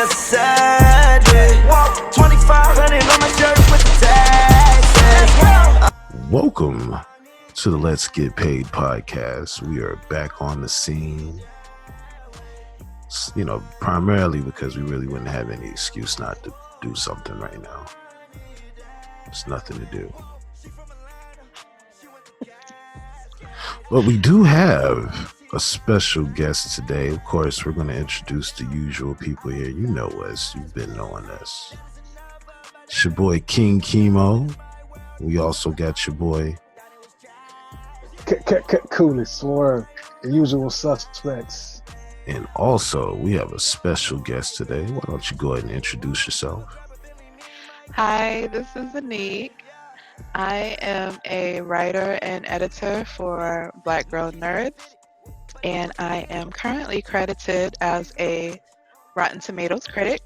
a Saturday. 2,500 on my shirt with the tags. Welcome to the Let's Get Paid podcast. We are back on the scene. You know, primarily because we really wouldn't have any excuse not to do something right now. There's nothing to do. But we do have a special guest today. Of course, we're going to introduce the usual people here. You know us. You've been knowing us. It's your boy King K.O. We also got your boy Coolest Swerve, the usual suspects. And also, we have a special guest today. Why don't you go ahead and introduce yourself? Hi, this is Demic. I am a writer and editor for Black Girl Nerds, and I am currently credited as a Rotten Tomatoes critic.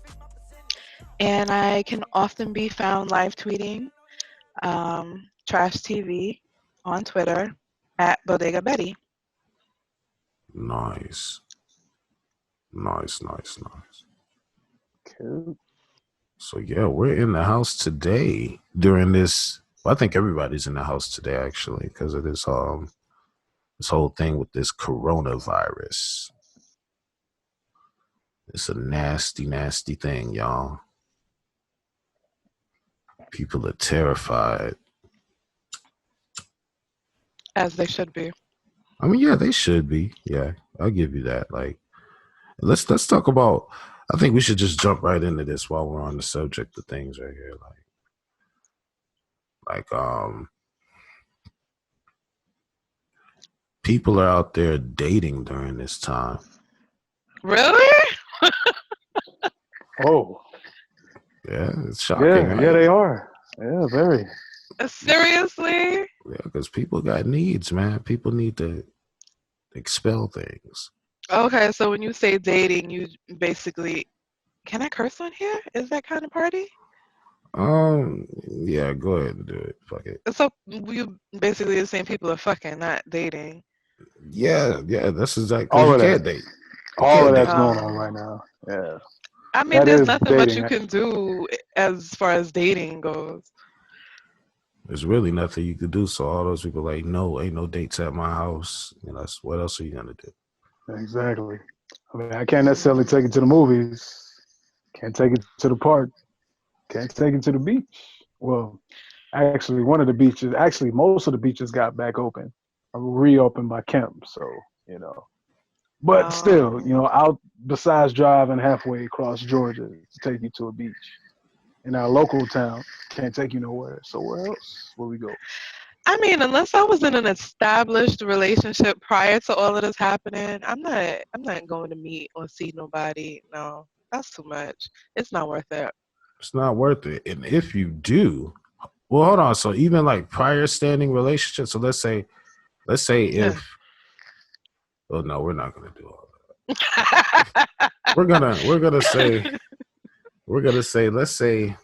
And I can often be found live tweeting Trash TV on Twitter at Bodega Betty. Nice. Cool. So yeah, we're in the house today during this. Well, I think everybody's in the house today actually because of this this whole thing with this coronavirus. It's a nasty thing, y'all. People are terrified. As they should be. I mean, yeah, they should be. Yeah, I'll give you that. Like, let's talk about. I think we should just jump right into this while we're on the subject of things right here. Like, people are out there dating during this time. Really? Oh. Yeah, it's shocking. Yeah, yeah, they are. Yeah, very. Seriously? Yeah, because people got needs, man. People need to expel things. Okay, so when you say dating, you basically, can I curse on here? Is that kind of party? Yeah, go ahead and do it. Fuck it. So you basically the same people are fucking, not dating. Yeah, that's exactly. All You of can't that. date. All of that's date. going on right now. Yeah. I mean, That there's is nothing much dating. you can do as far as dating goes. There's really nothing you could do. So all those people like, no, ain't no dates at my house. You know, what else are you gonna do? Exactly. I mean, I can't necessarily take it to the movies. Can't take it to the park. Can't take it to the beach. Well, actually, most of the beaches got back open, reopened by Kemp. So, you know. But still, you know, out besides driving halfway across Georgia to take you to a beach. In our local town, can't take you nowhere. So where else will we go? I mean, unless I was in an established relationship prior to all of this happening, I'm not going to meet or see nobody. No, that's too much. It's not worth it. It's not worth it. And if you do, well, hold on. So even like prior standing relationships. So let's say if. Well, no, we're not gonna do all that. we're gonna say, let's say.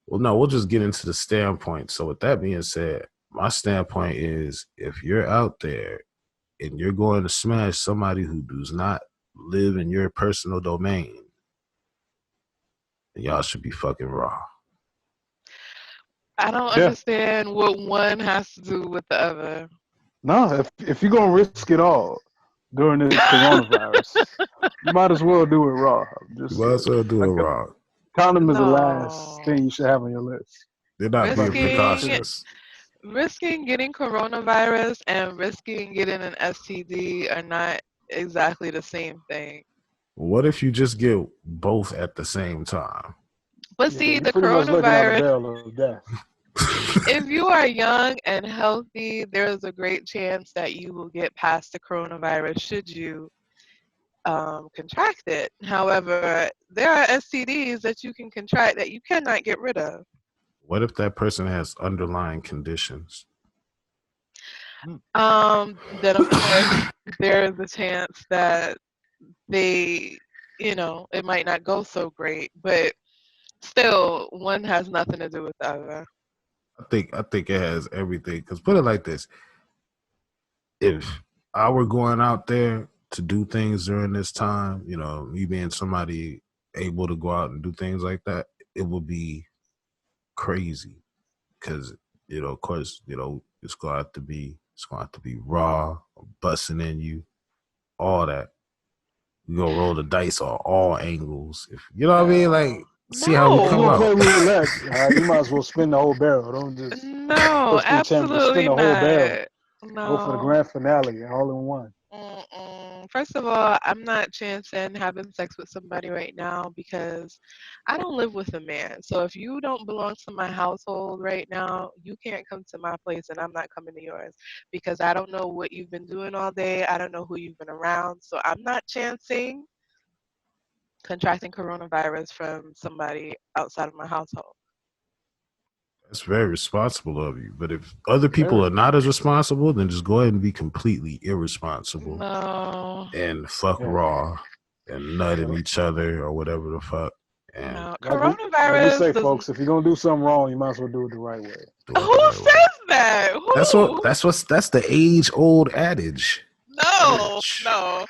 Well, no, we'll just get into the standpoint. So with that being said, my standpoint is if you're out there and you're going to smash somebody who does not live in your personal domain, then y'all should be fucking raw. I don't understand what one has to do with the other. No, if you're gonna risk it all during this coronavirus, you might as well do it raw. You might as well do it raw. Condom is the last thing you should have on your list. They're not being precautious. Risking getting coronavirus and risking getting an STD are not exactly the same thing. What if you just get both at the same time? But see, the coronavirus, if you are young and healthy, there is a great chance that you will get past the coronavirus should you contract it. However, there are STDs that you can contract that you cannot get rid of. What if that person has underlying conditions? Then of course there is a chance that they, it might not go so great, but still one has nothing to do with the other. I think it has everything. Because put it like this: if I were going out there to do things during this time, me being somebody able to go out and do things like that, it would be crazy because of course, it's going to have to be raw, busting in you, all that. You gonna roll the dice on all angles. If you know what I mean, like see how we If you're come gonna No. out. play roulette, you might as well spin the whole barrel. Don't just No, push through champions. Spin absolutely the whole barrel. not. Go for the No. grand finale all in one. First of all, I'm not chancing having sex with somebody right now because I don't live with a man. So if you don't belong to my household right now, you can't come to my place and I'm not coming to yours because I don't know what you've been doing all day. I don't know who you've been around. So I'm not chancing contracting coronavirus from somebody outside of my household. That's very responsible of you. But if other people Very. are not as responsible, then just go ahead and be completely irresponsible No, and fuck Yeah. raw and nut in Yep. each other or whatever the fuck and no. Like we Coronavirus say, does. folks, if you're gonna do something wrong, you might as well do it the right way. do it the Who right way. says that? Who? That's the age old adage. No, Adage. no.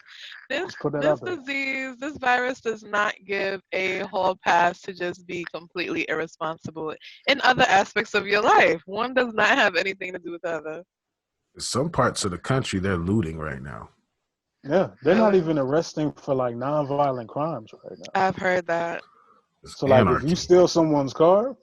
This Let's put that this out there. disease, this virus does not give a hall pass to just be completely irresponsible in other aspects of your life. One does not have anything to do with the other. Some parts of the country they're looting right now. Yeah, they're not Really? even arresting for like non-violent crimes right now. I've heard that. It's So like, if you anarchy. steal someone's car,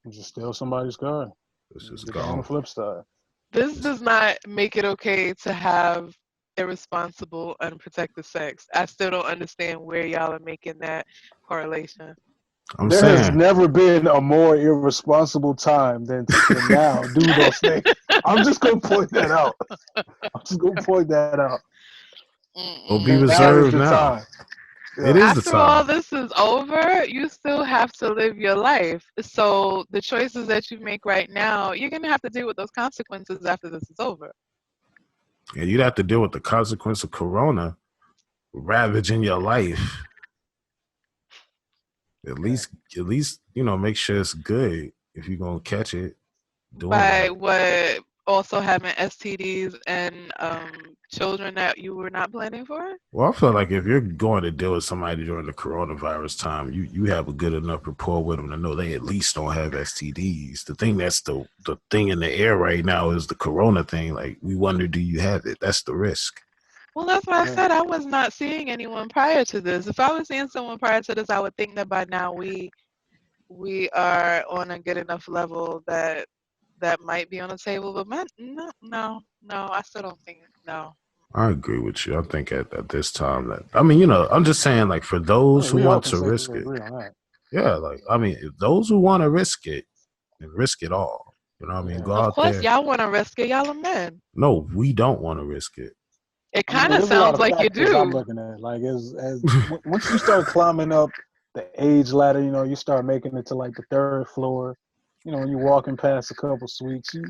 you just steal somebody's car. It's You just get that on the gone. flip side. This does not make it okay to have irresponsible, unprotected sex. I still don't understand where y'all are making that correlation. I'm There has saying never been a more irresponsible time than to now do those things. I'm just gonna point that out. I'm just gonna point that out. it'll be Mm-mm. Now is reserved the now. time. It Yeah. is the After all time. this is over, you still have to live your life. So the choices that you make right now, you're gonna have to deal with those consequences after this is over. And you'd have to deal with the consequence of corona ravaging your life. At Yeah. least make sure it's good if you're gonna catch it. Doing By like, what also having STDs and children that you were not planning for? well, I feel like if you're going to deal with somebody during the coronavirus time, you have a good enough rapport with them to know they at least don't have STDs. The thing that's the thing in the air right now is the corona thing. Like, we wonder, do you have it? That's the risk. Well, that's why I Yeah. said I was not seeing anyone prior to this. If I was seeing someone prior to this, I would think that by now we are on a good enough level that that might be on the table. But no, I still don't think no. I agree with you. I think at this time that I'm just saying, like, for I those mean, who we all want can to risk safely it, agree on that. yeah, like, if those who want to risk it and risk it all, you know what I mean? Yeah. Go Of out course, there. y'all want to risk it. Y'all are men. No, we don't want to risk it. It I mean, kind of there's a lot sounds of like you factors I'm do. looking at. Like, once you start climbing up the age ladder, you start making it to like the third floor. When you're walking past a couple suites, you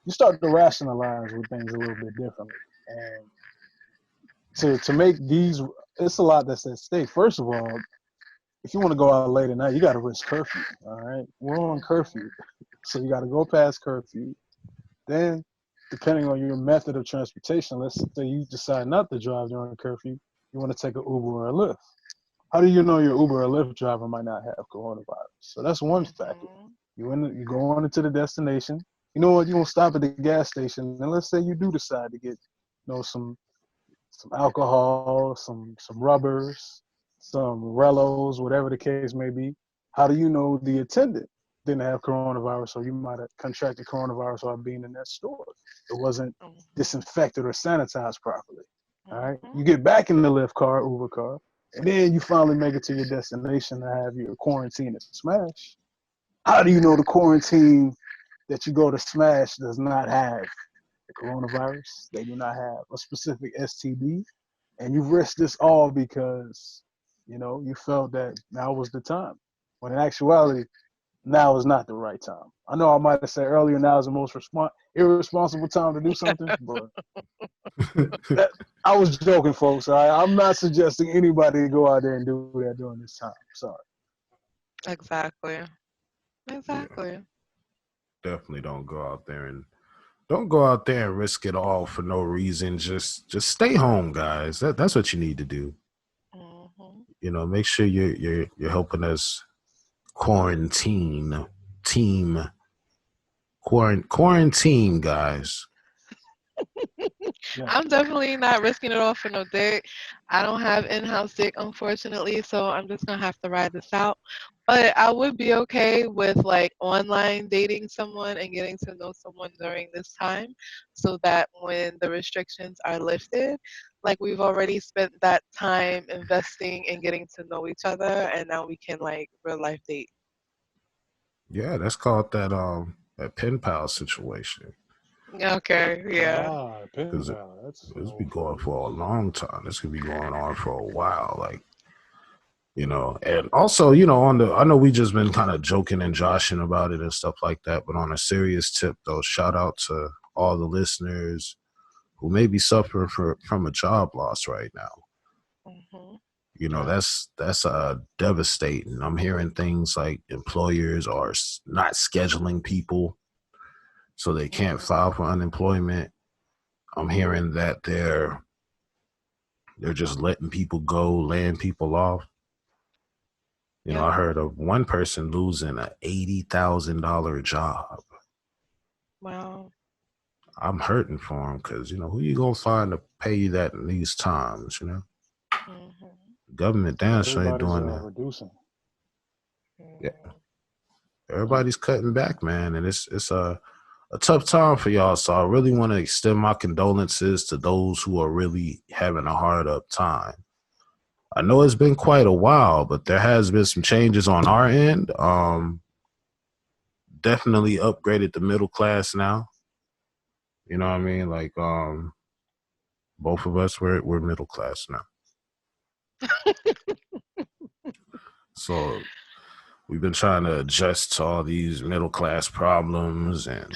start to rationalize with things a little bit differently. And to make these, it's a lot that's at stake. First of all, if you want to go out late at night, you got to risk curfew. All right, we're on curfew, so you got to go past curfew. Then, depending on your method of transportation, let's say you decide not to drive during curfew, you want to take an Uber or a Lyft. How do you know your Uber or Lyft driver might not have coronavirus? So that's one factor. Mhm. You go on into the destination. You know what? You gonna stop at the gas station, and let's say you do decide to get, some alcohol, some rubbers, some Rellos, whatever the case may be. How do you know the attendant didn't have coronavirus, or you might have contracted coronavirus while being in that store? It wasn't Mhm. disinfected or sanitized properly. All right. Mhm. You get back in the Lyft car, Uber car, and then you finally make it to your destination to have your quarantine and smash. How do you know the quarantine that you go to smash does not have the coronavirus? They do not have a specific STD, and you risked this all because you felt that now was the time. When in actuality, now is not the right time. I know I might have said earlier now is the most irresponsible time to do something, but that, I was joking, folks. I'm not suggesting anybody to go out there and do that during this time. Sorry. Exactly. Yeah, Exactly. definitely don't go out there and risk it all for no reason. Just stay home, guys. That's what you need to do. Mhm. make sure you're helping us quarantine team quarantine guys. Yeah. I'm definitely not risking it all for no dick. I don't have in-house dick, unfortunately, so I'm just gonna have to ride this out. But I would be okay with like online dating someone and getting to know someone during this time, so that when the restrictions are lifted, like we've already spent that time investing in getting to know each other, and now we can like real life date. Yeah, that's called that pen pal situation. Okay, yeah. Pen Because pal. That's an it's be old going for a phrase. long time. This could be going on for a while. Like, and also, I know we just been kind of joking and joshing about it and stuff like that, but on a serious tip though, shout out to all the listeners who may be suffering from a job loss right now. Hmm. Yeah. That's devastating. I'm hearing things like employers are not scheduling people so they can't Hmm. file for unemployment. I'm hearing that they're just letting people go, laying people off. Yep. I heard of one person losing a $80,000 job. Wow. I'm hurting for him because who you gonna find to pay you that in these times? Hmm. Government damn sure ain't Everybody's doing that. reducing. Yeah, Hmm. Yeah. everybody's cutting back, man, and it's a tough time for y'all. So I really want to extend my condolences to those who are really having a hard up time. I know it's been quite a while, but there has been some changes on our end. Definitely upgraded the middle class now. You know what I mean? Like, both of us we're middle class now. So we've been trying to adjust to all these middle class problems and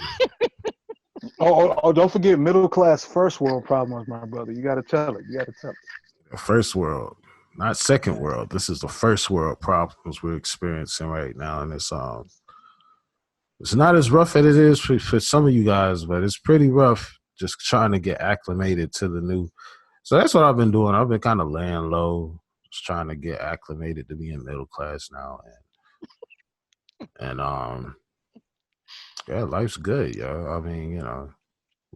Don't forget middle class first world problems, my brother. You got to tell it. You got to tell it. first world, not second Yeah. world. This is the first world problems we're experiencing right now, and it's not as rough as it is for some of you guys, but it's pretty rough just trying to get acclimated to the new. So that's what I've been doing. I've been kind of laying low, just trying to get acclimated to being middle class now, and yeah, life's good, yo. I mean,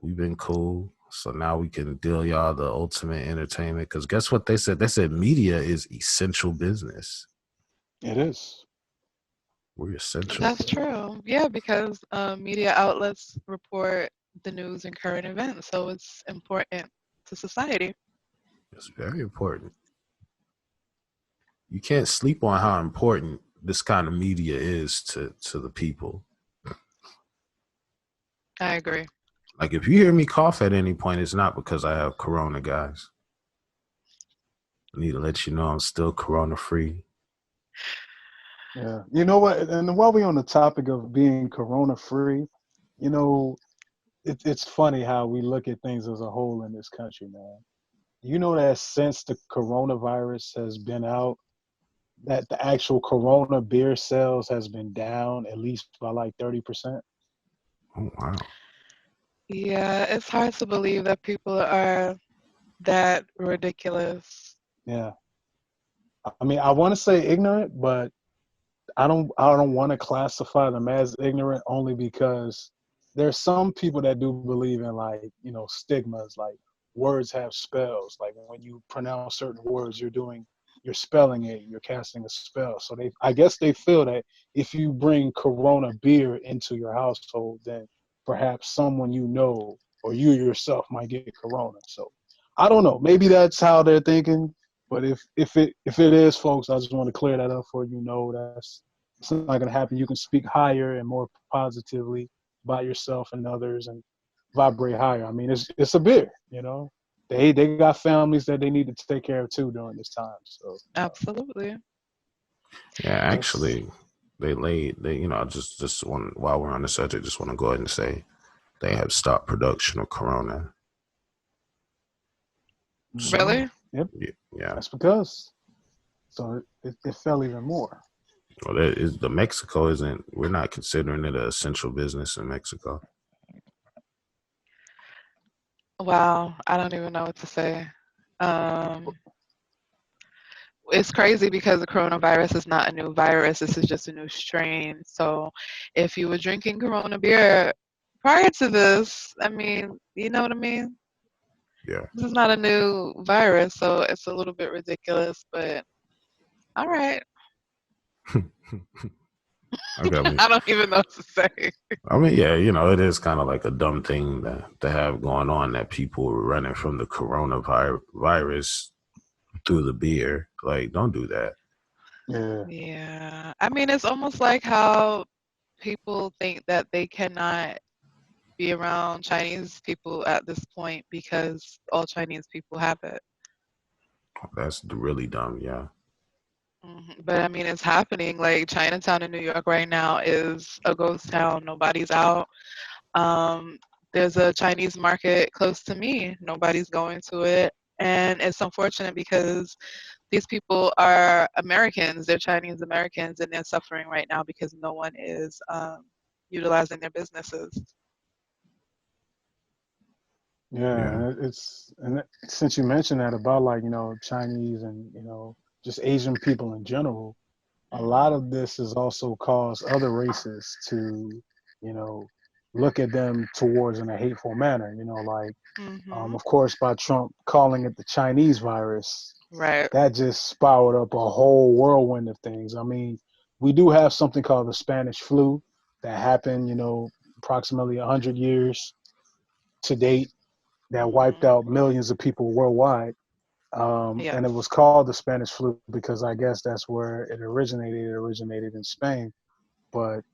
we've been cool. So now we can deal y'all the ultimate entertainment. Because guess what they said? They said media is essential business. It is. We're essential. That's true. Yeah, because media outlets report the news and current events, so it's important to society. It's very important. You can't sleep on how important this kind of media is to the people. I agree. Like if you hear me cough at any point, it's not because I have corona, guys. I need to let you know I'm still corona free. Yeah. You know what? And while we're on the topic of being corona free, you know, it's funny how we look at things as a whole in this country, man. You know that since the coronavirus has been out, that the actual Corona beer sales has been down at least by like 30%. Oh wow. Yeah, it's hard to believe that people are that ridiculous. Yeah. I mean, I want to say ignorant, but I don't want to classify them as ignorant only because there's some people that do believe in like, stigmas, like words have spells. Like when you pronounce certain words, you're spelling it, you're casting a spell. So I guess they feel that if you bring Corona beer into your household, then perhaps someone or you yourself might get Corona. So I don't know. Maybe that's how they're thinking. But if it is, folks, I just want to clear that up for you. Know that's it's not going to happen. You can speak higher and more positively about yourself and others, and vibrate higher. I mean, it's a beer. They got families that they need to take care of too during this time. So Absolutely. Yeah, that's actually, just one while we're on the subject, just want to go ahead and say they have stopped production of Corona. So Really? yep. yeah. That's because so it fell even more. Well, that is the Mexico isn't. We're not considering it an essential business in Mexico. Wow, I don't even know what to say. Um, it's crazy because the coronavirus is not a new virus. This is just a new strain. So if you were drinking Corona beer prior to this, I mean, you know what I mean? Yeah. This is not a new virus, so it's a little bit ridiculous, but all right. Okay. I don't even know what to say. I mean, yeah, it is kind of like a dumb thing to have going on that people are running from the coronavirus through the beer. Like, don't do that. Yeah. Yeah. I mean, it's almost like how people think that they cannot be around Chinese people at this point because all Chinese people have it. That's really dumb. Yeah. But I mean, it's happening. Like Chinatown in New York right now is a ghost town. Nobody's out. Um, there's a Chinese market close to me. Nobody's going to it. And it's unfortunate because these people are Americans. They're Chinese Americans, and they're suffering right now because no one is utilizing their businesses. Yeah, Yeah. and since you mentioned that about like Chinese and just Asian people in general, a lot Mhm. of this has also caused other races to you know look at them towards in a hateful manner. Like Mhm. of course by Trump calling it the Chinese virus, Right. that just spiraled up a whole whirlwind of things. I mean, we do have something called the Spanish flu that happened, approximately 100 years to date that wiped Mhm. out millions of people worldwide. And it was Yes. called the Spanish flu because I guess that's where it originated. It originated in Spain. But,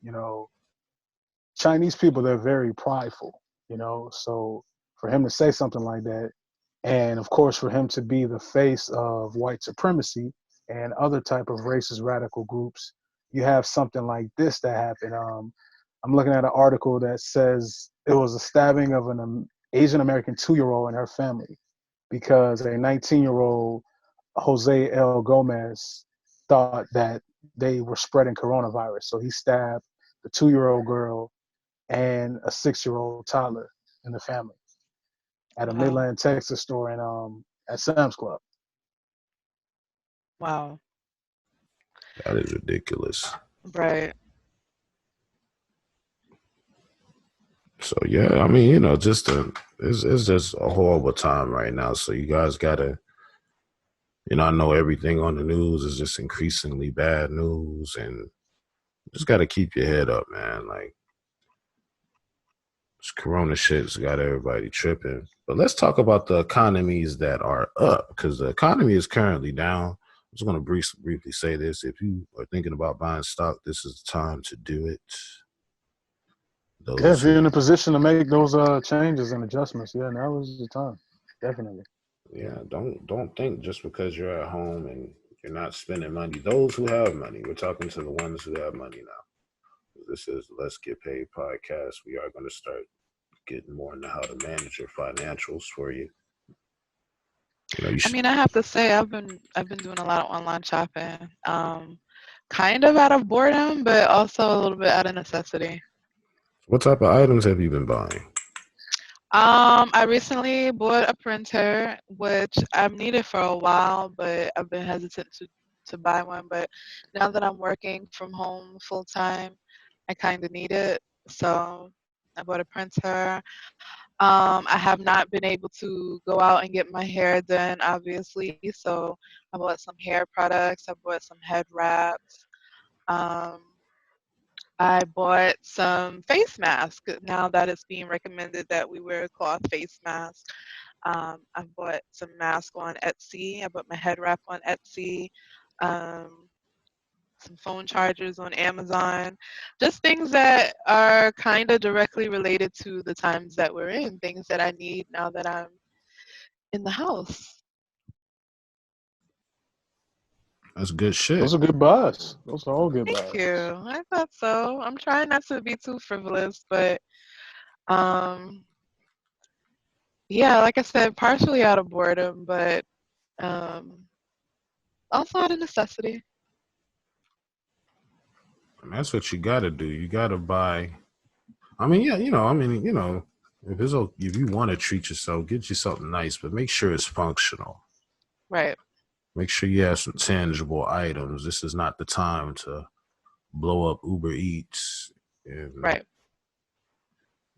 Chinese people, they're very prideful, So for him to say something like that, and of course for him to be the face of white supremacy and other type of racist radical groups, you have something like this that happened. I'm looking at an article that says it was a stabbing of an Asian American 2-year-old and her family because a 19-year-old Jose L. Gomez thought that they were spreading coronavirus. So he stabbed the 2-year-old girl and a 6-year-old toddler in the family at a Wow. Midland, Texas store and at Sam's Club. Wow. That is ridiculous. Right. So yeah, I mean, it's just a horrible time right now. So you guys gotta, I know everything on the news is just increasingly bad news, and just gotta keep your head up, man. Like this Corona shit's got everybody tripping. But let's talk about the economies that are up, because the economy is currently down. I'm just gonna briefly say this: if you are thinking about buying stock, this is the time to do it. Yeah, Those if you're who in a position to make those changes and adjustments, yeah, now is the time. Definitely. Yeah, don't think just because you're at home and you're not spending money. Those who have money, we're talking to the ones who have money now. This is Let's Get Paid podcast. We are going to start getting more into how to manage your financials for you. You I should. mean, I have to say I've been doing a lot of online shopping. Kind of out of boredom, but also a little bit out of necessity. What type of items have you been buying? I recently bought a printer, which I've needed for a while, but I've been hesitant to buy one. But now that I'm working from home full time, I kind of need it. So I bought a printer. I have not been able to go out and get my hair done, obviously. So I bought some hair products. I bought some head wraps. Um, I bought some face masks. Now that it's being recommended that we wear a cloth face mask. I bought some masks on Etsy. I bought my head wrap on Etsy. Um, some phone chargers on Amazon. Just things that are kind of directly related to the times that we're in. Things that I need now that I'm in the house. That's good shit. Those are good buys. Those are all good Thank you. buys. I thought so. I'm trying not to be too frivolous, but um, yeah, like I said, partially out of boredom, but um, also out of necessity. And that's what you got to do. You got to buy. I mean, yeah, if you want to treat yourself, get you something nice, but make sure it's functional. Right. Make sure you have some tangible items. This is not the time to blow up Uber Eats. And Right.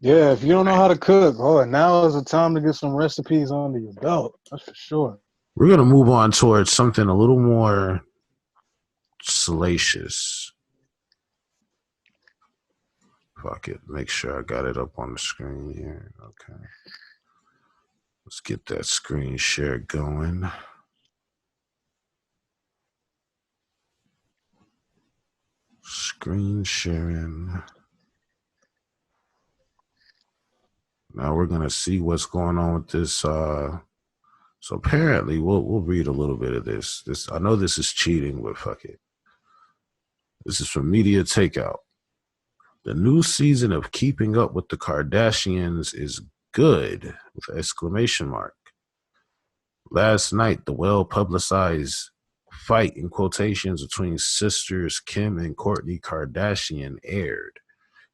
Yeah, if you don't know how to cook, now is the time to get some recipes under your belt. That's for sure. we're going to move on towards something a little more salacious. Fuck it. Make sure I got it up on the screen here. Okay. Let's get that screen share going. Screen sharing. Now we're gonna see what's going on with this. So apparently, we'll read a little bit of this. I know this is cheating, but fuck it. This is from Media Takeout. The new season of Keeping Up with the Kardashians is good with exclamation mark. Last night, the well-publicized fight in quotations between sisters Kim and Kourtney Kardashian aired.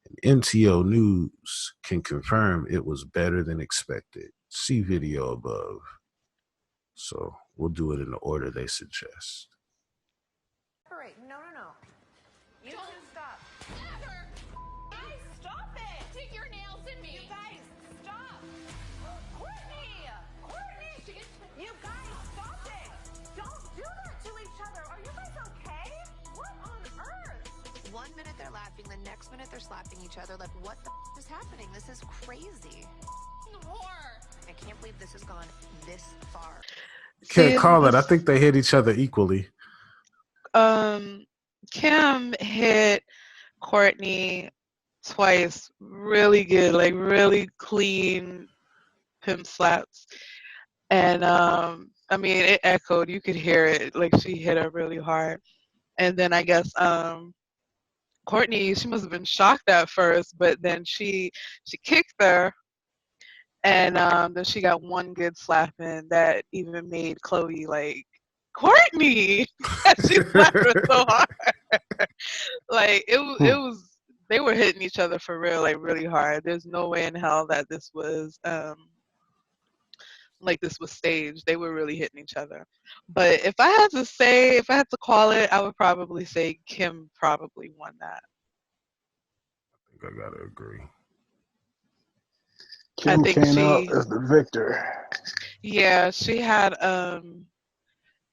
And MTO News can confirm it was better than expected. See video above. So we'll do it in the order they suggest. No. You two stop. Never. Guys, stop it. Stick your nails in me. You guys, stop. Kourtney. You guys, stop it. Don't do that to each other. Are you guys okay? What on earth? 1 minute they're laughing, the next minute they're slapping each other. Like, what the is happening? This is crazy. I can't believe this has gone this far. Can't call it. I think they hit each other equally. Kim hit Kourtney twice really good, like really clean pimp slaps. And I mean, it echoed. You could hear it. Like, she hit her really hard. And then I guess Kourtney, she must have been shocked at first, but then she kicked her, and then she got one good slap in that even made Chloe like, Kourtney! She slapped her so hard. Like, it was, they were hitting each other for real, like really hard. There's no way in hell that this was like this was staged. They were really hitting each other. But if I had to call it, I would probably say Kim probably won that. I think I gotta agree. Kim came out as the victor. Yeah, she had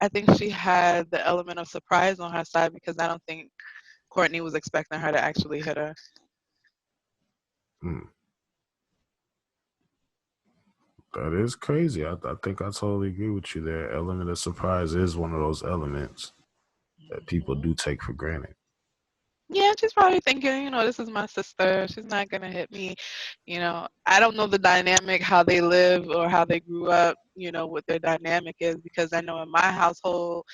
I think she had the element of surprise on her side, because I don't think Kourtney was expecting her to actually hit her. That is crazy. I think I totally agree with you there. Element of surprise is one of those elements that people do take for granted. Yeah, she's probably thinking, this is my sister. She's not going to hit me. I don't know the dynamic, how they live or how they grew up, what their dynamic is, because I know in my household,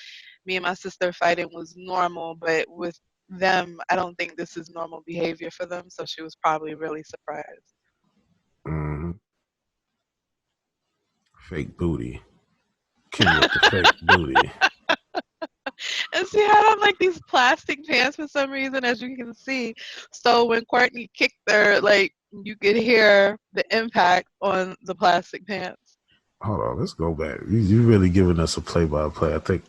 me and my sister fighting was normal, but with them, I don't think this is normal behavior for them. So she was probably really surprised. Mm-hmm. Fake booty. Kim with the fake booty. And she had on like these plastic pants for some reason, as you can see. So when Kourtney kicked her, like, you could hear the impact on the plastic pants. Hold on, let's go back. You really giving us a play-by-play, I think.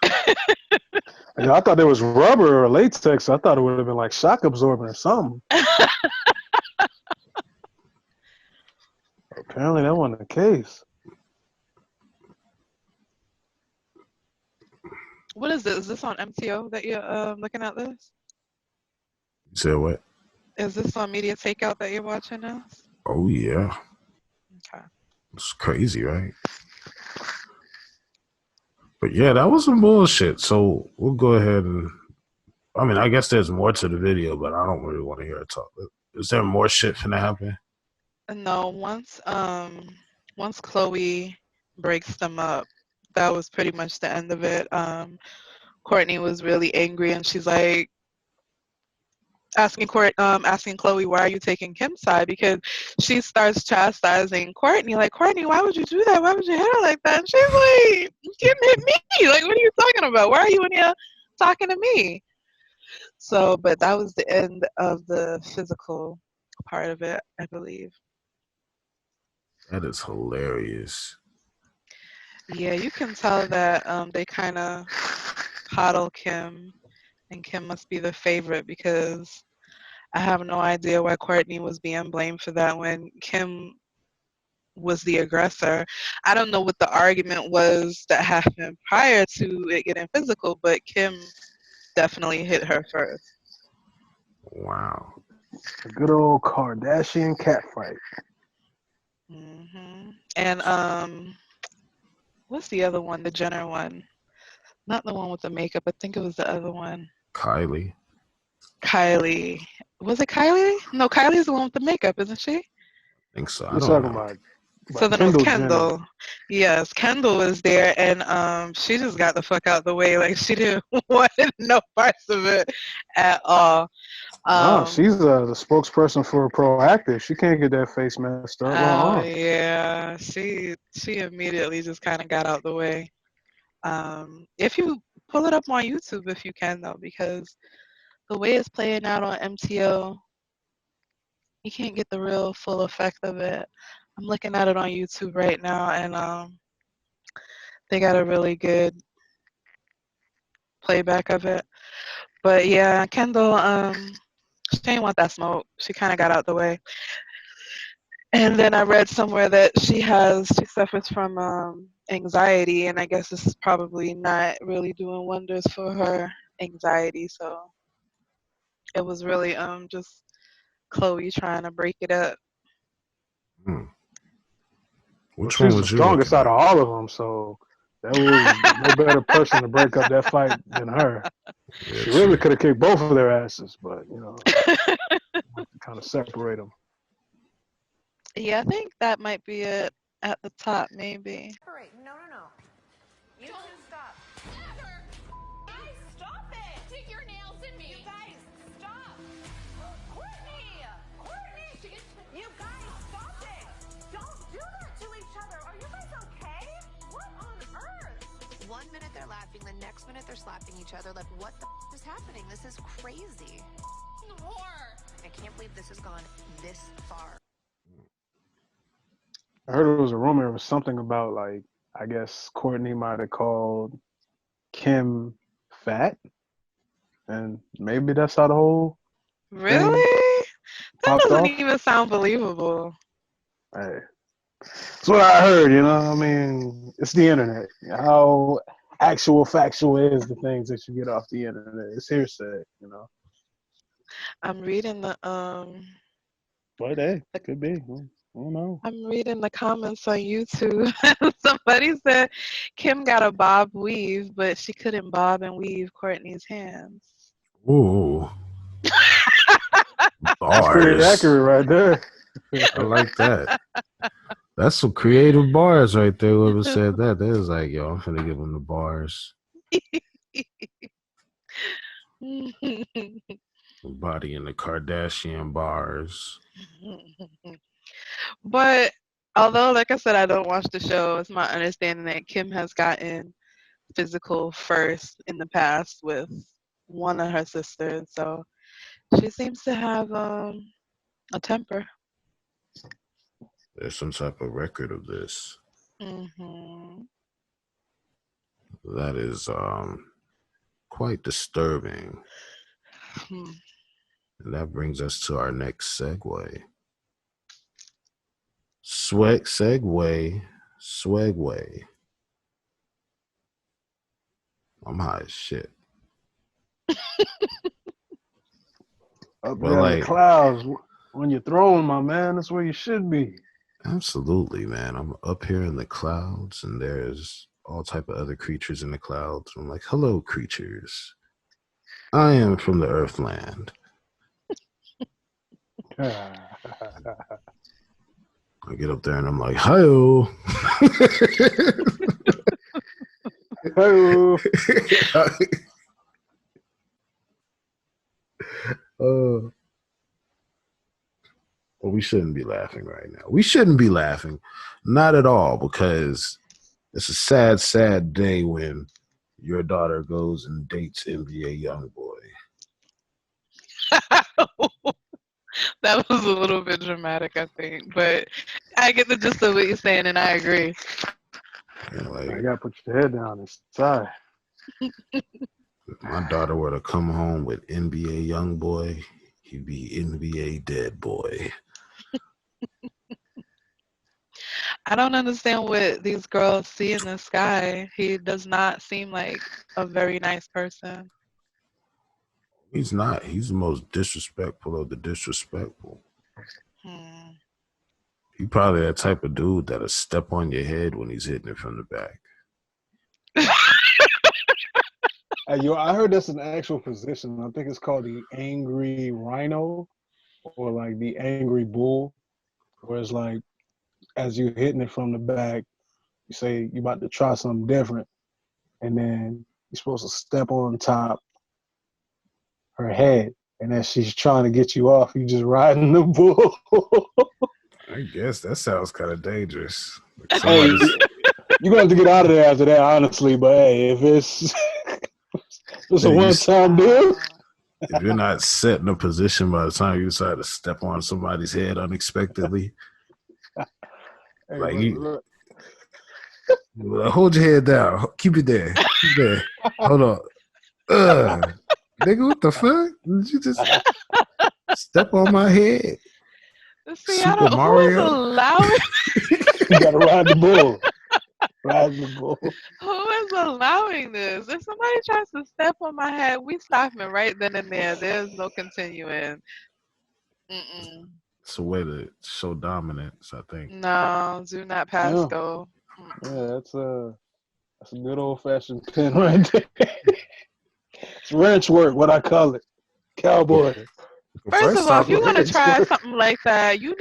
I thought there was rubber or latex. I thought it would have been like shock absorbent or something. Apparently that wasn't the case. What is this? Is this on MTO that you're looking at this? You said what? Is this on Media Takeout that you're watching now? Oh, yeah. Okay. It's crazy, right? But yeah, that was some bullshit. So we'll go ahead and, I guess there's more to the video, but I don't really want to hear it talk. Is there more shit finna happen? No, once Chloe breaks them up, that was pretty much the end of it. Kourtney was really angry, and she's like asking Chloe, why are you taking Kim's side? Because she starts chastising Kourtney, like, Kourtney, why would you do that? Why would you hit her like that? And she's like, Kim hit me. Like, what are you talking about? Why are you in here talking to me? So, but that was the end of the physical part of it, I believe. That is hilarious. Yeah, you can tell that they kind of coddle Kim, and Kim must be the favorite because I have no idea why Courtney was being blamed for that when Kim was the aggressor. I don't know what the argument was that happened prior to it getting physical, but Kim definitely hit her first. Wow. A good old Kardashian cat fight. And what's the other one? The Jenner one, not the one with the makeup. I think it was the other one. Kylie. Kylie. Was it Kylie? No, Kylie's the one with the makeup, isn't she? I think so. I We're don't talking know. So about then it was Kendall Jenner. Kendall. Yes, Kendall was there, and she just got the fuck out the way. Like she didn't want no parts of it at all. No, Um, she's the spokesperson for Proactive. She can't get that face messed up with her oh arm. yeah, she immediately just kind of got out the way. If you pull it up on YouTube, if you can though, because the way it's playing out on MTO, you can't get the real full effect of it. I'm looking at it on YouTube right now, and they got a really good playback of it. But yeah, Kendall, she didn't want that smoke. She kind of got out the way. And then I read somewhere that she suffers from anxiety, and I guess this is probably not really doing wonders for her anxiety. So it was really just Chloe trying to break it up. Hmm. Well, Which one she's the was you strongest looking out of at? all of them, so that was no better person to break up that fight than her. Yeah, She really true. could have kicked both of their asses, but kind of separate them. Yeah, I think that might be it at the top, maybe. Separate. No, no, no. You two stop. Guys, stop it! Dig your nails in me. You guys, stop. Courtney! Courtney! You guys, stop it! Don't do that to each other. Are you guys okay? What on earth? 1 minute they're laughing, the next minute they're slapping each other. Like, what the is happening? This is crazy. I can't believe this has gone this far. I heard it was a rumor. It was something about like I guess Courtney might have called Kim fat, and maybe that's how the whole thing Really? That popped doesn't off. even sound believable. Hey, that's what I heard. I mean, it's the internet. How actual factual is the things that you get off the internet? It's hearsay. I'm reading the But hey, could be. I don't know. I'm reading the comments on YouTube. Somebody said Kim got a bob weave, but she couldn't bob and weave Courtney's hands. Ooh, That's pretty bars. accurate right there. I like that. That's some creative bars right there. Whoever said that, they was like, yo, I'm finna give them the bars. Embodying the Kardashian bars. But although, like I said, I don't watch the show, it's my understanding that Kim has gotten physical first in the past with one of her sisters. So she seems to have a temper. There's some type of record of this. Hmm. That is quite disturbing. Hmm. And that brings us to our next segue. Swagway. I'm high as shit. Up But there in the like, clouds, when you're throwing, my man, that's where you should be. absolutely, man. I'm up here in the clouds, and there's all type of other creatures in the clouds. I'm like, hello, creatures. I am from the Earthland. I get up there and I'm like, hi-oh. Hello. Well, we shouldn't be laughing right now. We shouldn't be laughing. Not at all, because it's a sad, sad day when your daughter goes and dates NBA Youngboy. That was a little bit dramatic, I think, but I get the gist of what you're saying, and I agree. And like, I gotta put your head down and sigh. if my daughter were to come home with NBA young boy, he'd be NBA dead boy. I don't understand what these girls see in this guy. He does not seem like a very nice person. He's not. He's the most disrespectful of the disrespectful. Hmm. He probably that type of dude that'll step on your head when he's hitting it from the back. Hey, yo, I heard that's an actual position. I think it's called the angry rhino or like the angry bull, where it's like as you hitting it from the back, you say you about to try something different, and then you're supposed to step on top her head, and as she's trying to get you off, you just riding the bull. I guess that sounds kind of dangerous. Like Hey, somebody's, you're gonna have to get out of there after that, honestly. But hey, if it's it's a one-time deal. if you're not set in a position by the time you decide to step on somebody's head unexpectedly, Hey, like look. hold your head down, keep it there, keep it there. Hold on, nigga, what the fuck? Did you just step on my head? See, Super who is Mario. allowing You gotta ride the bull. Ride the bull. who is allowing this? If somebody tries to step on my head, we stop him right then and there. There's no continuing. Mm-mm. It's a way to show dominance, I think. No, do not pass Yeah. go. Yeah, that's a good old-fashioned pin right there. It's ranch work, what I call it. Cowboy. First of all, if you're gonna ranch try work. something like that, y'all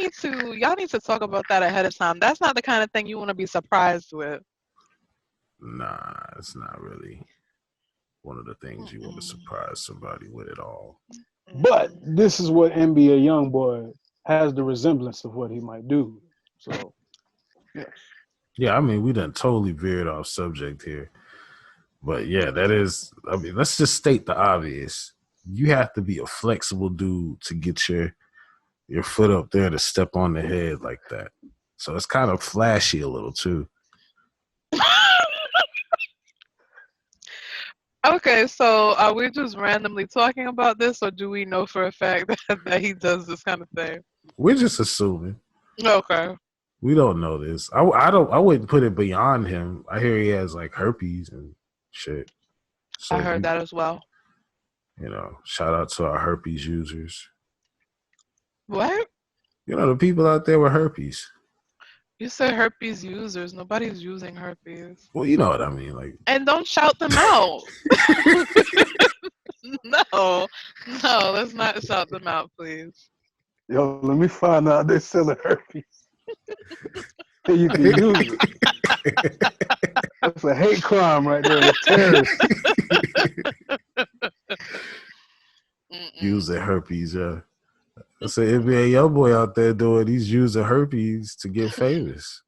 need to talk about that ahead of time. That's not the kind of thing you want to be surprised with. Nah, it's not really one of the things you want to surprise somebody with at all. But this is what NBA Youngboy has the resemblance of what he might do. So, yes. Yeah, I mean, we done totally veered off subject here. But yeah, that is, I mean, let's just state the obvious. You have to be a flexible dude to get your foot up there to step on the head like that. So it's kind of flashy a little too. Okay, so are we just randomly talking about this, or do we know for a fact that he does this kind of thing? We're just assuming. Okay. We don't know this. I wouldn't put it beyond him. I hear he has like herpes and shit. So I heard that as well. You know, shout out to our herpes users. What? You know, the people out there with herpes. You said herpes users. Nobody's using herpes. Well, you know what I mean. Like, and don't shout them out. No, let's not shout them out, please. Yo, let me find out they're selling herpes. You can use it. That's a hate crime right there. It's terrorist. using herpes, yeah. I say NBA young boy out there doing, he's using herpes to get famous.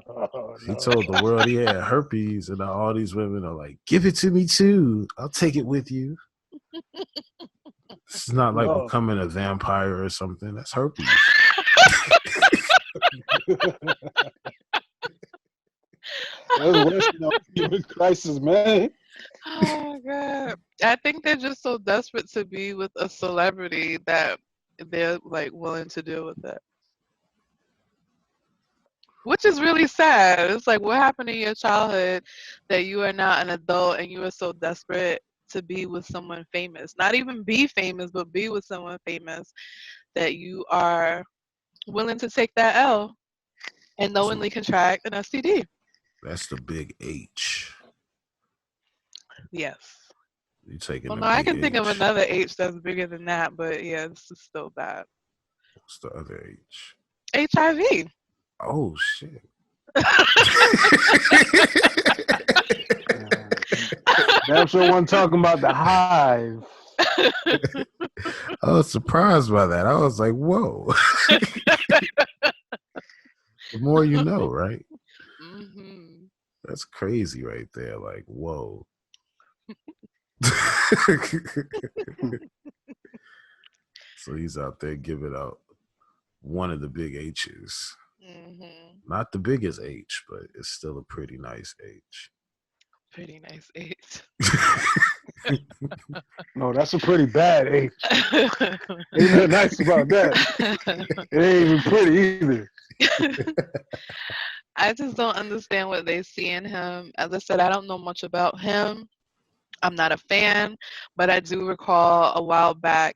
Oh, He told the world he had herpes, and now all these women are like, give it to me too. I'll take it with you. It's not like becoming a vampire or something. That's herpes. That's worse than a human crisis, man. Oh my god. I think they're just so desperate to be with a celebrity that they're like willing to deal with it. Which is really sad. It's like, what happened in your childhood that you are now an adult and you are so desperate to be with someone famous? Not even be famous, but be with someone famous that you are willing to take that L and knowingly contract an STD. That's the big H. Yes. You taking Well, the no, I big can think of H. another H that's bigger than that, but yeah, this is still bad. What's the other H? HIV. Oh, shit. Damn sure wasn't talking about the hive. I was surprised by that. I was like, whoa. The more you know, right? Mm-hmm. That's crazy right there. Like, whoa. So he's out there giving out one of the big H's. Mhm. Not the biggest H, but it's still a pretty nice H. Pretty nice age. No, that's a pretty bad H. Ain't nothing nice about that. It ain't even pretty either. I just don't understand what they see in him. As I said, I don't know much about him. I'm not a fan, but I do recall a while back,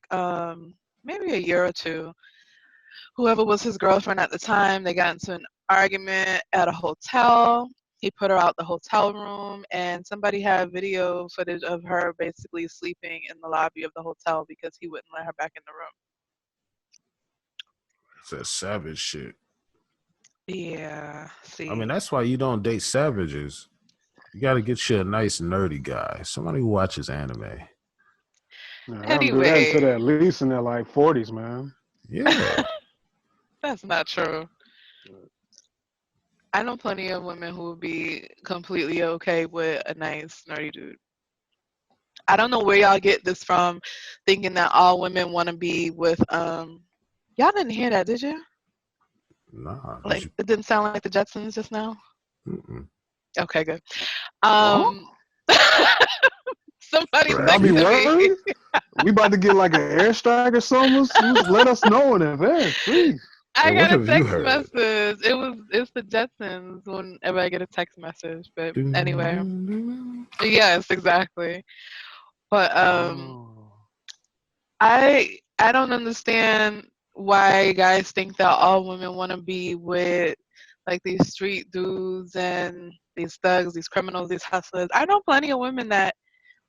maybe a year or two, whoever was his girlfriend at the time, they got into an argument at a hotel. He put her out the hotel room, and somebody had video footage of her basically sleeping in the lobby of the hotel because he wouldn't let her back in the room. It's that savage shit. Yeah, I mean, see. that's why you don't date savages. You got to get you a nice nerdy guy, somebody who watches anime. Nah, they don't do that until they're Anyway, at least in their like 40s, man. Yeah, that's not true. I know plenty of women who would be completely okay with a nice, nerdy dude. I don't know where y'all get this from, thinking that all women want to be with. Y'all didn't hear that, did you? nah. Did Like you? it didn't sound like the Jetsons just now. Mm-mm. Okay, good. What? Um, somebody's Should I next be Bragging. to me. worried? We about to get like an airstrike or something? Let us know in advance, please. Hey, I what got a have you text heard? message. It's the Jetsons whenever I get a text message. But Dun, anyway, dun, dun. yes, exactly. But Oh. I don't understand why guys think that all women want to be with like these street dudes and these thugs, these criminals, these hustlers. I know plenty of women that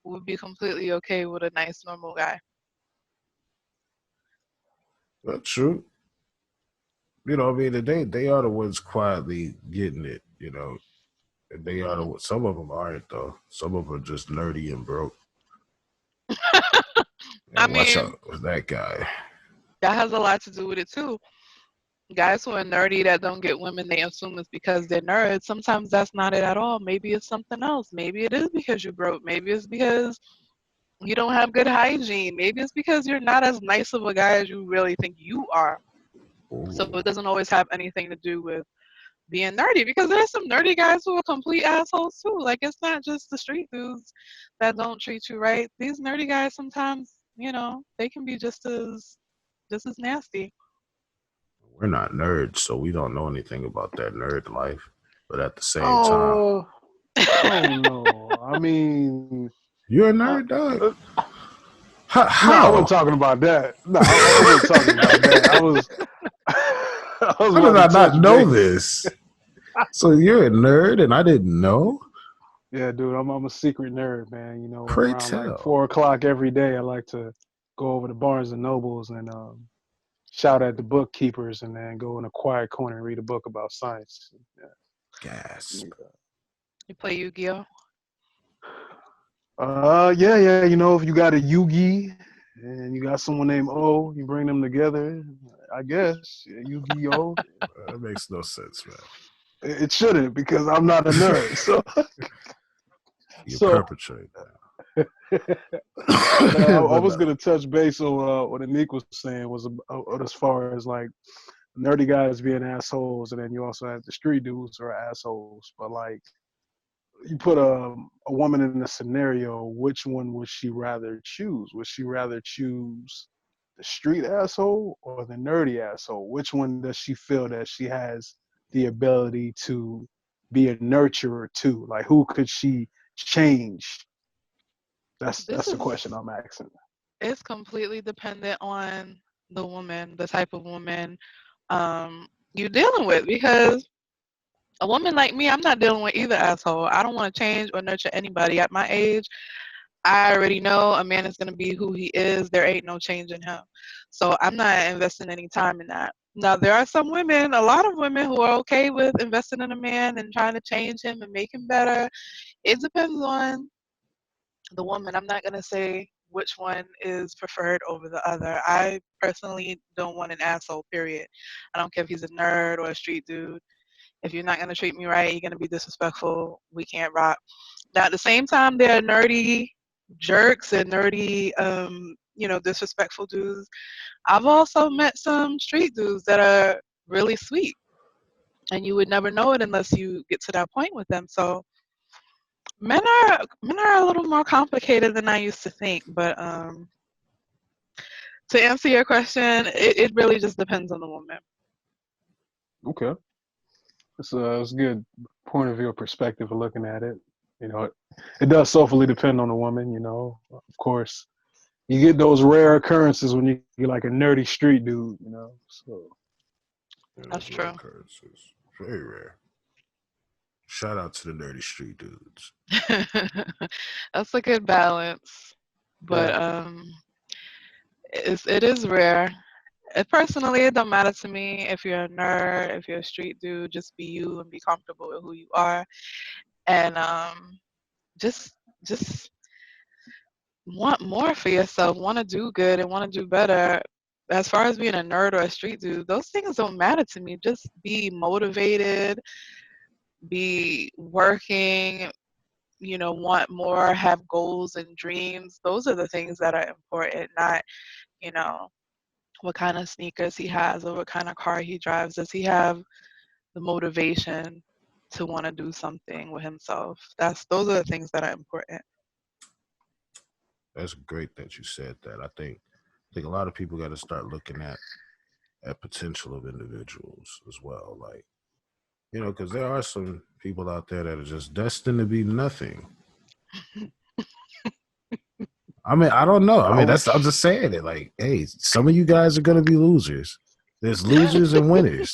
would be completely okay with a nice normal guy. That's true. I mean, they are the ones quietly getting it. And they are Hmm. some of them aren't though. Some of them are just nerdy and broke. I And watch mean, out with that guy. that has a lot to do with it too. Guys who are nerdy that don't get women, they assume it's because they're nerds. Sometimes that's not it at all. Maybe it's something else. Maybe it is because you're broke. Maybe it's because you don't have good hygiene. Maybe it's because you're not as nice of a guy as you really think you are. So Ooh. it doesn't always have anything to do with being nerdy because there's some nerdy guys who are complete assholes too. Like it's not just the street dudes that don't treat you right. These nerdy guys sometimes, they can be just as nasty. We're not nerds, so we don't know anything about that nerd life. But at the same time, Oh, I don't know. I mean, you're a I, nerd, dog. uh, no, I wasn't How? talking about that. No, I wasn't talking about that. I was, I was How did about I to not touch know base. this? So you're a nerd and I didn't know? Yeah, dude, I'm a secret nerd, man. Pray Around like tell. 4 o'clock every day, I like to go over to Barnes and Nobles and shout at the bookkeepers and then go in a quiet corner and read a book about science. Gasp. Yeah. You play Yu-Gi-Oh? Yeah. If you got a Yugi and you got someone named O, you bring them together. I guess Yu-Gi-Oh. That makes no sense, It shouldn't because I'm not a nerd. So, You so perpetrate no, that. I But was no. gonna touch base on what Anik was saying was as far as like nerdy guys being assholes, and then you also have the street dudes who are assholes. But like, you put a woman in a scenario, which one would she rather choose? Would she rather choose the street asshole or the nerdy asshole? Which one does she feel that she has the ability to be a nurturer to? Like, who could she change? This That's the question is I'm asking. it's completely dependent on the woman, the type of woman you're dealing with because a woman like me, I'm not dealing with either asshole. I don't want to change or nurture anybody at my age. I already know a man is going to be who he is. There ain't no changing him. So I'm not investing any time in that. Now, there are some women, a lot of women who are okay with investing in a man and trying to change him and make him better. It depends on the woman. I'm not going to say which one is preferred over the other. I personally don't want an asshole, period. I don't care if he's a nerd or a street dude. If you're not going to treat me right, you're going to be disrespectful. We can't rock. Now, at the same time, there are nerdy jerks and nerdy, disrespectful dudes. I've also met some street dudes that are really sweet. and you would never know it unless you get to that point with them. So men are a little more complicated than I used to think. But to answer your question, it really just depends on the woman. Okay, it's a good point of view, perspective of looking at it. You know, it does soulfully depend on the woman. You know, of course, you get those rare occurrences when you're like a nerdy street dude. You know, so Yeah, That's those rare true. occurrences. Very rare. Shout out to the nerdy street dudes. That's a good balance. But yeah. it is rare. Personally, it don't matter to me if you're a nerd, if you're a street dude. Just be you and be comfortable with who you are, and just just want more for yourself. Want to do good and want to do better. As far as being a nerd or a street dude, those things don't matter to me. Just be motivated, be working, want more, have goals and dreams. Those are the things that are important, not, you know, what kind of sneakers he has or what kind of car he drives. Does he have the motivation to want to do something with himself? Those are the things that are important. That's great that you said that. I think a lot of people got to start looking at potential of individuals as well. Like, because there are some people out there that are just destined to be nothing. I mean, I don't know. I mean, Oh, I'm just saying it. Like, hey, some of you guys are gonna be losers. There's losers and winners.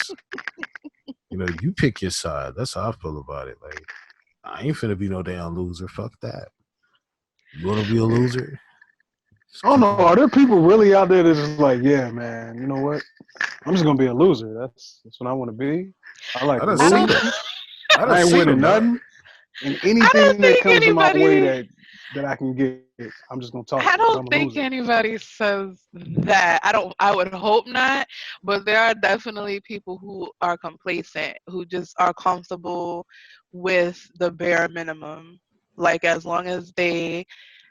You pick your side. That's how I feel about it. Like, I ain't finna be no damn loser. Fuck that. You wanna be a loser? Just I don't keep know. on. Are there people really out there that's just like, yeah, man, you know what? I'm just gonna be a loser. That's what I want to be. I like I to done I seen don't. them. lose. I done I ain't seen winning them, dog. nothing. And I don't anything that think comes in my way anybody. that I can get, I'm just gonna talk I because don't I'm a think loser. anybody says that. I don't. I would hope not. But there are definitely people who are complacent, who just are comfortable with the bare minimum. Like as long as they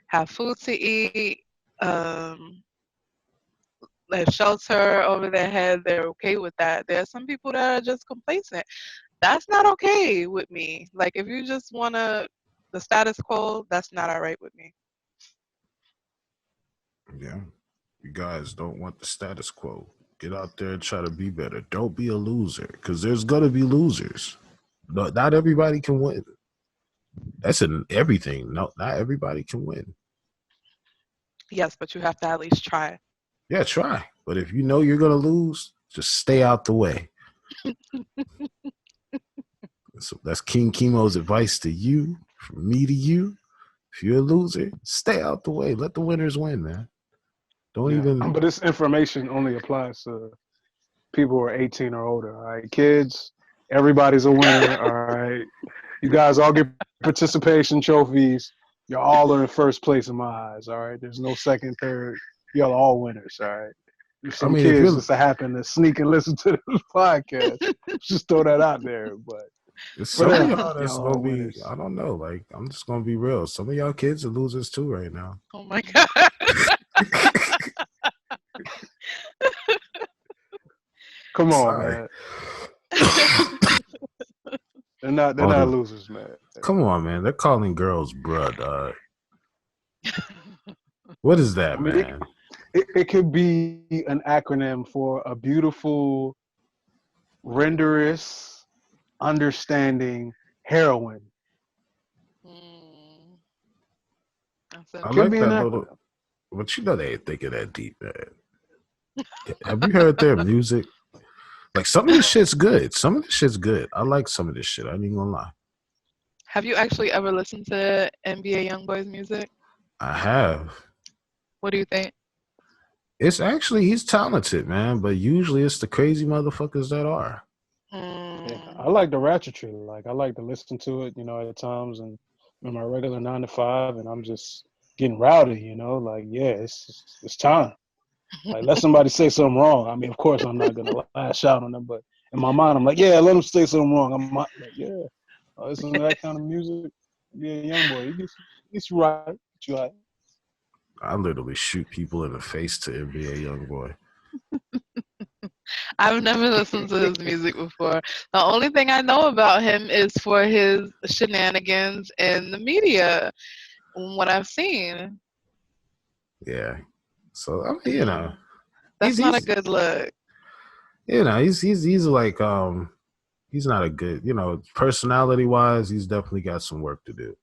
have food to eat, um, they have shelter over their head, they're okay with that. There are some people that are just complacent. That's not okay with me. Like if you just wanna the status quo, that's not all right with me. Yeah. You guys don't want the status quo. Get out there and try to be better. Don't be a loser, because there's gonna be losers. No, not everybody can win. That's in everything. No, not everybody can win. Yes, but you have to at least try. Yeah, try. But if you know you're gonna lose, just stay out the way. So that's King Chemo's advice to you, from me to you. If you're a loser, stay out the way. Let the winners win, man. Don't Yeah, even. but this information only applies to people who are 18 or older. All right, kids, everybody's a winner. All right, you guys all get participation trophies. Y'all all are in first place in my eyes. All right, there's no second, third. Y'all are all winners. All right. If I some mean, if kids you're, just happen to sneak and listen to this podcast, just throw that out there. But it's for some of them, y'all that's y'all gonna all be. winners. I don't know. Like, I'm just gonna be real. Some of y'all kids are losers too right now. Oh my god. Come on, Sorry. man. They're not. They're All not the losers, man. Come on, man. They're calling girls bruh, dog. What is I that, mean, man? it could be an acronym for a beautiful, renderous, understanding heroine. Mm, that's I Could like be an that little, acronym. but they ain't thinking that deep, man. Have you heard their music? Like, some of this shit's good. Some of this shit's good. I like some of this shit. I ain't even gonna lie. Have you actually ever listened to NBA YoungBoy's music? I have. What do you think? It's actually, he's talented, man, but usually it's the crazy motherfuckers that are. Yeah, Mm, I like the ratchetry. Like I like to listen to it, at times, and in my regular 9 to 5, and I'm just getting rowdy. Like yeah, it's time. Like let somebody say something wrong. I mean, of course, I'm not gonna lash out on them, but in my mind, I'm like, yeah, let them say something wrong. I'm like, yeah, listen to that kind of music. Yeah, young boy, it gets you right. Get you right. I literally shoot people in the face to NBA YoungBoy. I've never listened to his music before. The only thing I know about him is for his shenanigans in the media, what I've seen. Yeah. So I mean, That's not a he's good look. he's like he's not a good, personality wise, he's definitely got some work to do.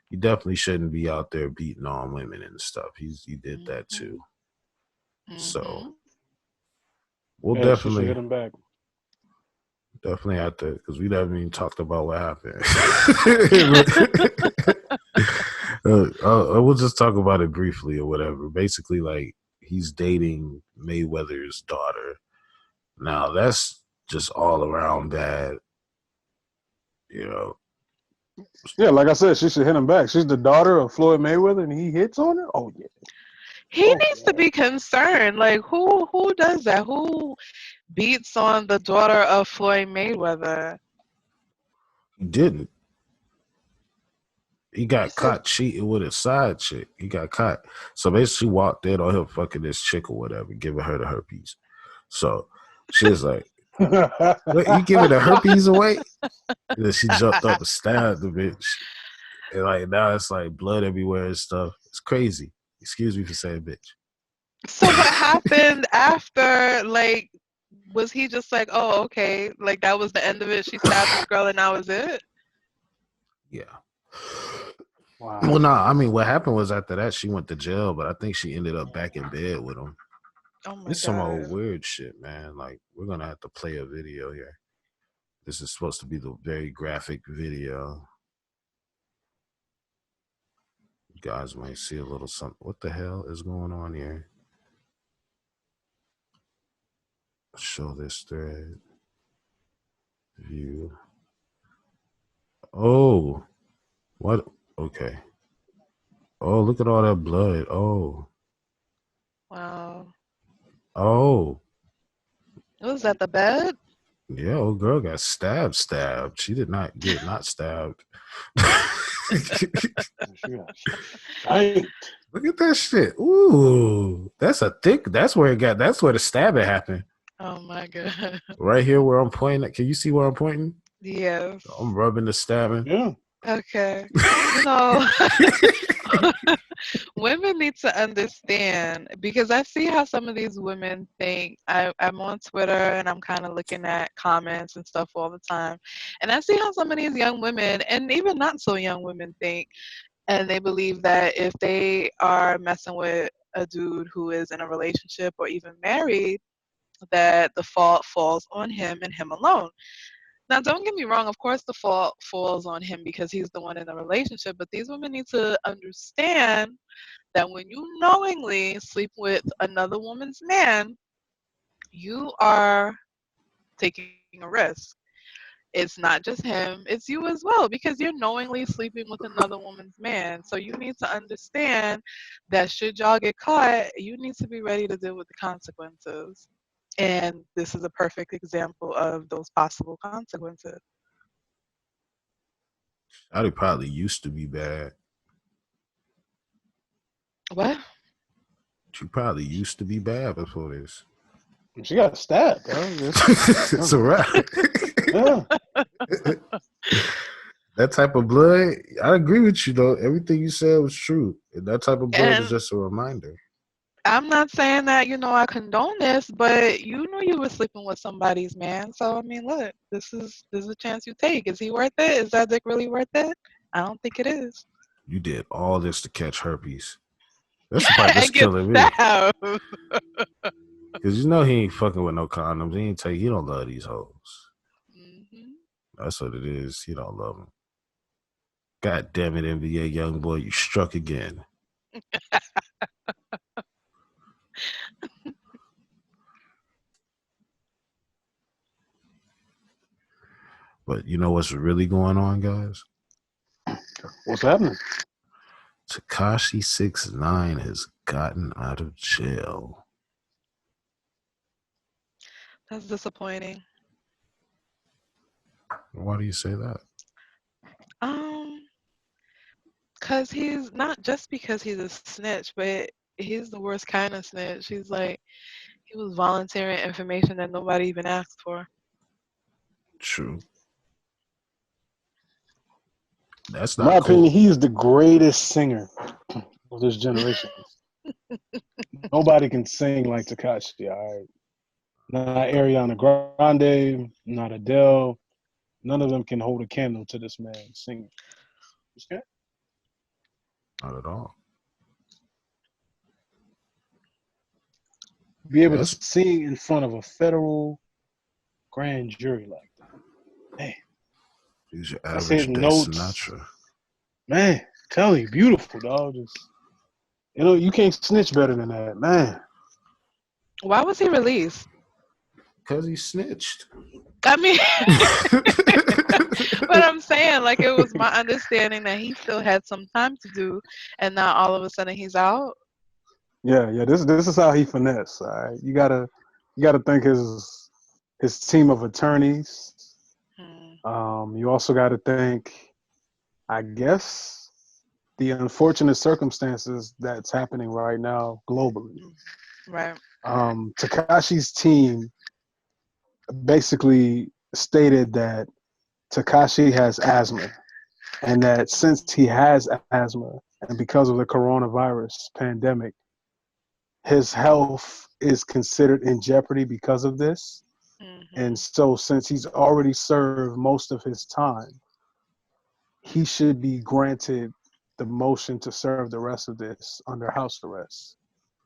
He definitely shouldn't be out there beating on women and stuff. He did that too. So Mm-hmm. we'll Yeah, she should hit definitely him back. have to, because we haven't even talked about what happened. We'll just talk about it briefly or whatever. Basically, like, he's dating Mayweather's daughter. Now that's just all around bad. You know, Yeah, like I said, she should hit him back. She's the daughter of Floyd Mayweather, and he hits on her. Oh yeah. He Oh needs to yeah. be concerned. Like, who does that? Who beats on the daughter of Floyd Mayweather? he didn't. He You got said caught cheating with a side chick. He got caught. So basically, she walked in on him fucking this chick or whatever, giving her the herpes. So she was like, "What, you giving the herpes away?" And then she jumped up and stabbed the bitch. And like now it's like blood everywhere and stuff. It's crazy. Excuse me for saying bitch. so. What happened after? Like, was he just like, oh, okay, like that was the end of it? She stabbed this girl, and that was it. Yeah. Wow. Well, no, I mean, what happened was after that she went to jail, but I think she ended up back in bed with him. Oh my It's some old god. weird shit, man. Like, we're gonna have to play a video here. This is supposed to be the very graphic video. You guys might see a little something. What the hell is going on here? Show this thread. View. Oh, what? Okay. Oh, look at all that blood. Wow. Oh. Was that the bed? Yeah, old girl got stabbed. She did not get not stabbed. She got spanked. Look at that shit. Ooh, that's a thick. That's where the stabbing happened. Oh my god. Right here where I'm pointing at. Can you see where I'm pointing? Yes. I'm rubbing the stabbing. Yeah. Okay. You know, women need to understand because I see how some of these women think. I'm on Twitter and I'm kind of looking at comments and stuff all the time. And I see how some of these young women and even not so young women think. And they believe that if they are messing with a dude who is in a relationship or even married, that the fault falls on him and him alone. Now, don't get me wrong, of course, the fault falls on him because he's the one in the relationship, but these women need to understand that when you knowingly sleep with another woman's man, you are taking a risk. It's not just him, it's you as well because you're knowingly sleeping with another woman's man. So you need to understand that should y'all get caught, you need to be ready to deal with the consequences. And this is a perfect example of those possible consequences. Shotty probably used to be bad. What? She probably used to be bad before this. She got stabbed, bro. It's a wrap. Yeah. That type of blood, I agree with you though. Everything you said was true. And that type of blood is And just a reminder. I'm not saying that, I condone this, but you were sleeping with somebody's man. So I mean, look, this is a chance you take. Is he worth it? Is that dick really worth it? I don't think it is. You did all this to catch herpes. That's the part that's And get killing me. stabbed. Because he ain't fucking with no condoms. He don't love these hoes. Mm-hmm. That's what it is. He don't love them. God damn it, NBA young boy, you struck again. But you know what's really going on, guys? What's happening? Tekashi 6ix9ine has gotten out of jail. That's disappointing. Why do you say that? Um, cause he's not just because he's a snitch, but he's the worst kind of snitch. He was volunteering information that nobody even asked for. True. That's In my not opinion, cool. he is the greatest singer of this generation. Nobody can sing like Takashi. All right, not Ariana Grande, not Adele. None of them can hold a candle to this man singing. Okay? Not at all. Be able to That's sing in front of a federal grand jury like that. Man, he's your that's hitting average day notes. Sinatra. Man, tell you, beautiful dog. Just you can't snitch better than that, man. Why was he released? Because he snitched. I mean, but I'm saying, like, it was my understanding that he still had some time to do, and now all of a sudden he's out. Yeah. This is how he finesse. All right, you gotta think his team of attorneys. Hmm. You also got to think, I guess, the unfortunate circumstances that's happening right now globally. Right. Takashi's team basically stated that Takashi has asthma, and that since he has asthma, and because of the coronavirus pandemic, his health is considered in jeopardy because of this. And Hmm. so, since he's already served most of his time, he should be granted the motion to serve the rest of this under house arrest,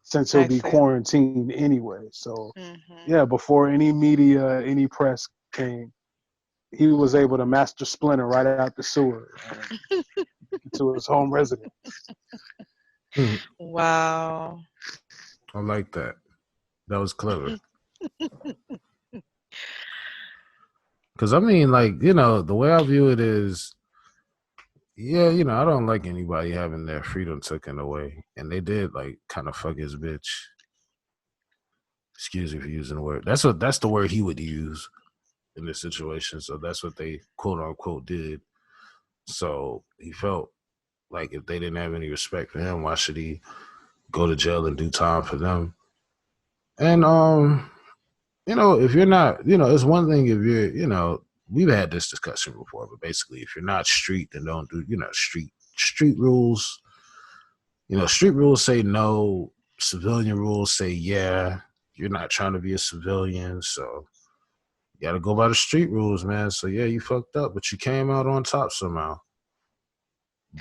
since he'll I be see. quarantined anyway. So, Hmm. yeah, before any media, any press came, he was able to master splinter right out the sewer to his home residence. Wow. I like that. That was clever. Because I mean, like, the way I view it is, yeah, I don't like anybody having their freedom taken away. And they did, like, kind of fuck his bitch. Excuse me for using the word. That's the word he would use in this situation. So that's what they quote unquote did. So he felt like if they didn't have any respect for him, why should he go to jail and do time for them? And if you're not, it's one thing if you're, we've had this discussion before, but basically if you're not street, then don't do, street rules. Street rules say no, civilian rules say yeah. You're not trying to be a civilian, so you gotta go by the street rules, man. So yeah, you fucked up, but you came out on top somehow.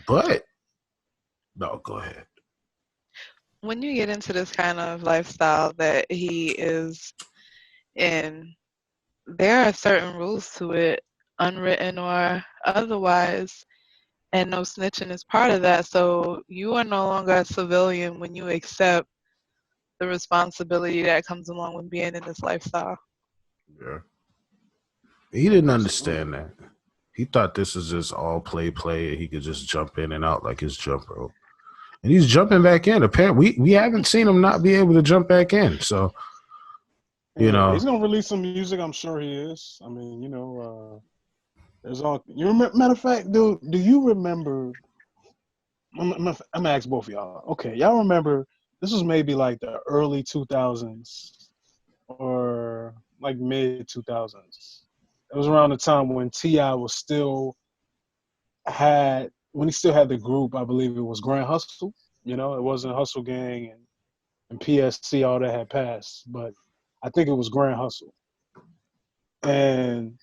But no, go ahead. When you get into this kind of lifestyle that he is in, there are certain rules to it, unwritten or otherwise, and no snitching is part of that. So you are no longer a civilian when you accept the responsibility that comes along with being in this lifestyle. Yeah. He didn't Absolutely. understand that. He thought this was just all play, and he could just jump in and out like his jump rope. And he's jumping back in. Apparently, we haven't seen him not be able to jump back in. So, Yeah, he's gonna release some music. I'm sure he is. I mean, there's all. You remember? Matter of fact, dude, do you remember? I'm gonna ask both of y'all. Okay, y'all remember? This was maybe like the early 2000s or like mid 2000s. It was around the time when T.I. was still when he still had the group. I believe it was Grand Hustle. It wasn't Hustle Gang and PSC. All that had passed, but I think it was Grand Hustle. And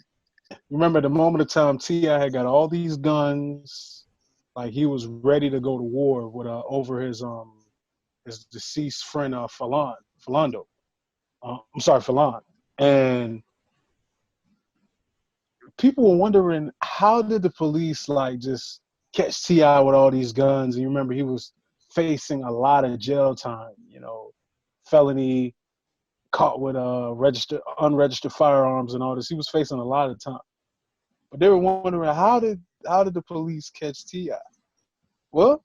remember the moment of time T.I. had got all these guns, like he was ready to go to war with over his deceased friend Philando. I'm sorry, Philan. And people were wondering, how did the police like just catch T.I. with all these guns? And you remember he was facing a lot of jail time, felony, caught with unregistered firearms and all this. He was facing a lot of time. But they were wondering, how did the police catch T.I.? Well,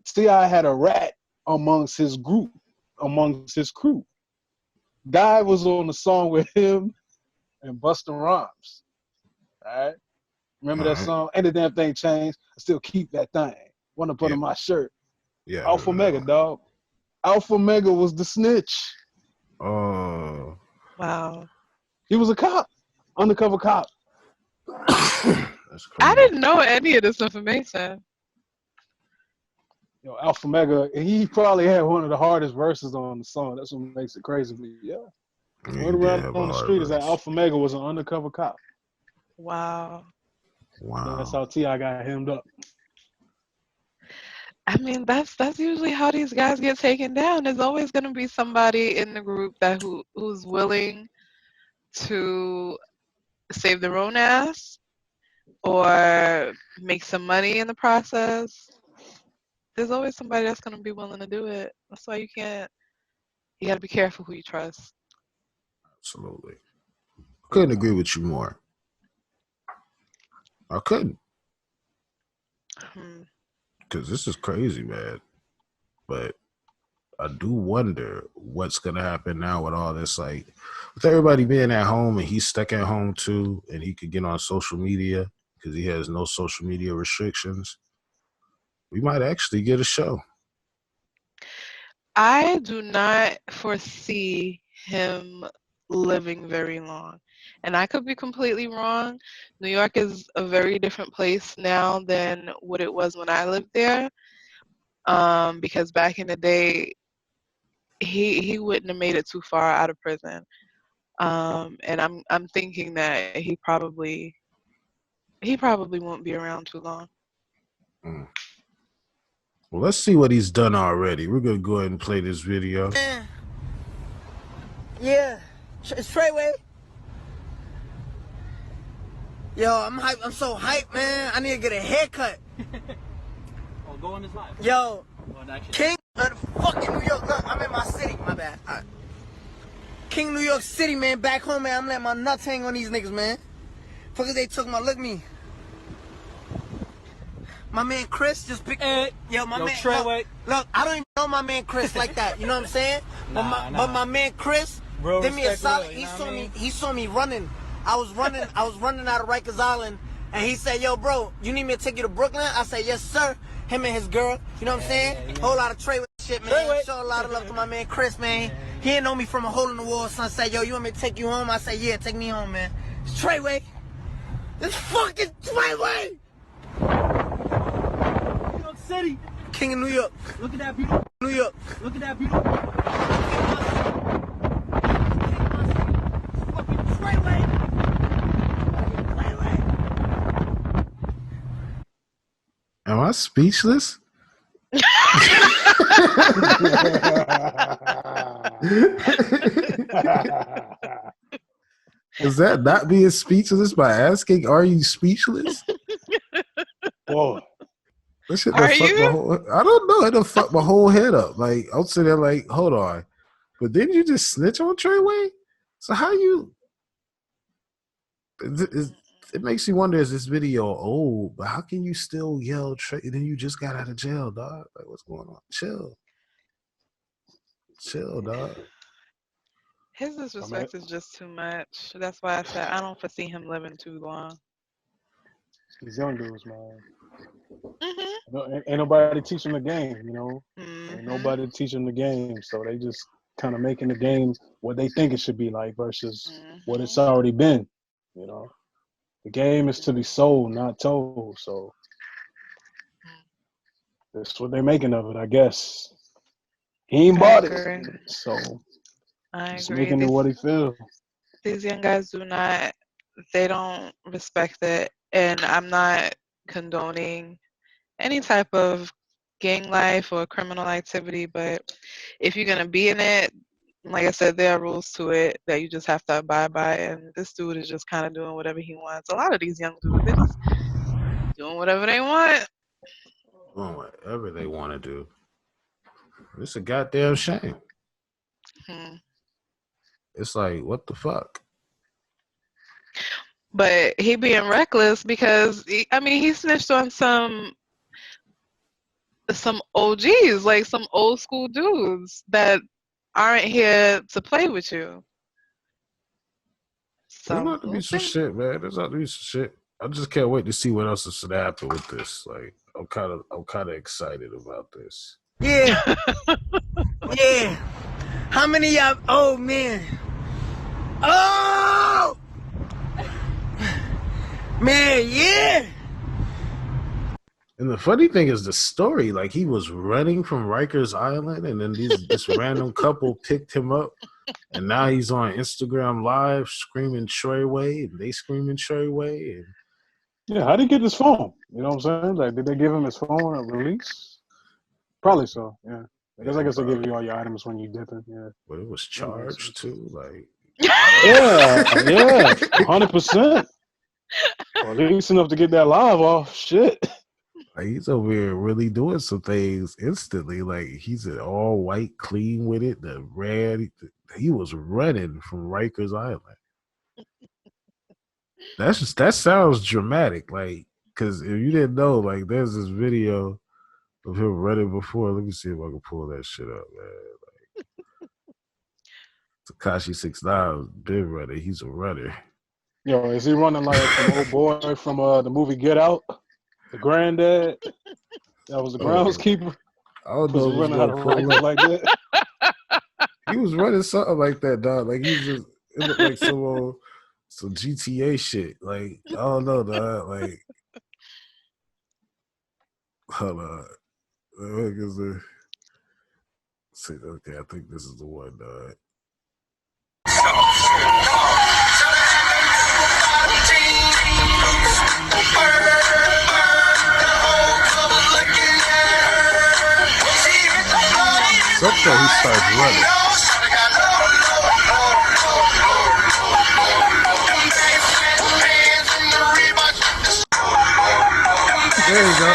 T.I. had a rat amongst his group, amongst his crew. Guy was on the song with him and Busta Rhymes. All right. Remember All that right. song? Ain't the damn thing changed. I still keep that thing. Want to put Yeah. on my shirt. Yeah. I Alpha remember that Mega, one. dog. Alpha Mega was the snitch. Oh, Wow. He was a cop, undercover cop. that's I crazy. didn't know any of this information. Yo, Alpha Mega, he probably had one of the hardest verses on the song. That's what makes it crazy. But yeah, Yeah, word he did around have a on the hard street is that verse. Alpha Mega was an undercover cop. Wow. That's Wow. how T.I. got hemmed up. I mean, that's usually how these guys get taken down. There's always going to be somebody in the group who's willing to save their own ass or make some money in the process. There's always somebody that's going to be willing to do it. That's why you got to be careful who you trust. Absolutely. Big Couldn't agree time. with you more. I couldn't, Hmm. because this is crazy, man. But I do wonder what's gonna happen now with all this, like with everybody being at home and he's stuck at home too, and he could get on social media because he has no social media restrictions. We might actually get a show. I do not foresee him living very long. And I could be completely wrong. New York is a very different place now than what it was when I lived there. Because back in the day, he wouldn't have made it too far out of prison. And I'm thinking that he probably won't be around too long. Mm. Well, let's see what he's done already. We're gonna go ahead and play this video. Yeah, it's Treyway. Yo, I'm hype. I'm so hyped, man. I need to get a haircut. Oh, go on this live. Yo, Well, actually, King of the fucking New York. Look, I'm in my city. My bad. All right. King New York City, man. Back home, man. I'm letting my nuts hang on these niggas, man. Fuckers, they took my look me. My man Chris just picked. Yo, my yo, man. Treyway. Look, I don't even know my man Chris like that. You know what I'm saying? Nah. But my man Chris, Real give me a respect, solid. real, you know what He I mean? saw me running. I was running out of Rikers Island, and he said, "Yo, bro, you need me to take you to Brooklyn?" I said, "Yes, sir." Him and his girl. You know what I'm saying? yeah. Whole lot of Treyway shit, man. Treyway. Show a lot of love to my man Chris, man. He didn't know me from a hole in the wall. Son said, "Yo, you want me to take you home?" I said, "Yeah, take me home, man." It's Treyway. It's fucking Treyway. New York City. King of New York. Look at that beautiful. New York. Look at that beautiful. Fucking Treyway. Am I speechless? Is that not being speechless by asking, "Are you speechless?" Boy, That shit done Are fuck my you? whole. I don't know. It done fuck my whole head up. Like I'm sitting there, like, hold on. But didn't you just snitch on Treyway? So how you? It makes you wonder: is this video old? But how can you still yell Trey? And then you just got out of jail, dog. Like, what's going on? Chill, dog. His disrespect is just too much. That's why I said I don't foresee him living too long. these young dudes, man. Mhm. No, ain't nobody teaching the game, you know. Ain't Mhm. nobody teaching the game, so they just kind of making the game what they think it should be like versus what it's Mhm. already been. You know, the game is to be sold, not told. So that's what they're making of it, I guess. He ain't I bought it, agree. so I just agree. making it what he feel. These young guys do not. They don't respect it, and I'm not condoning any type of gang life or criminal activity. But if you're gonna be in it, like I said, there are rules to it that you just have to abide by. And this dude is just kind of doing whatever he wants. A lot of these young dudes, they're just doing whatever they want. Doing whatever they want to do. It's a goddamn shame. Hmm. It's like, what the fuck? But he being reckless because he snitched on some OGs, like some old school dudes that aren't here to play with you. There's So about to be we'll some see. shit, man. There's about to be some shit. I just can't wait to see what else is gonna happen with this. Like, I'm kind of excited about this. Yeah, yeah. How many y'all? Oh man. Oh man, yeah. And the funny thing is the story. Like he was running from Rikers Island, and then this random couple picked him up, and now he's on Instagram Live screaming Treyway, and they screaming Treyway. And Yeah, how did he get his phone? You know what I'm saying? Like, did they give him his phone at release? Probably so. Yeah. I guess they give you all your items when you dip in. Yeah. but it was charged too. Like, Yeah, 100%. Or at least enough to get that live off. Shit. like he's over here really doing some things instantly. Like he's an all white, clean with it. The red, he was running from Rikers Island. That sounds dramatic. Like, because if you didn't know, like, there's this video of him running before. Let me see if I can pull that shit up, man. Like, Tekashi 6ix9ine been running. He's a runner. Yo, is he running like the old boy from the movie Get Out? The granddad? That was the groundskeeper? I don't Was know he if he's running out gonna of pull Rikers up. like that? He was running something like that, dog. Like he's just it looked like some GTA shit. Like I don't know, dog. Like hold on. Okay, I think this is the one, dog. Sometimes he starts running. There you go.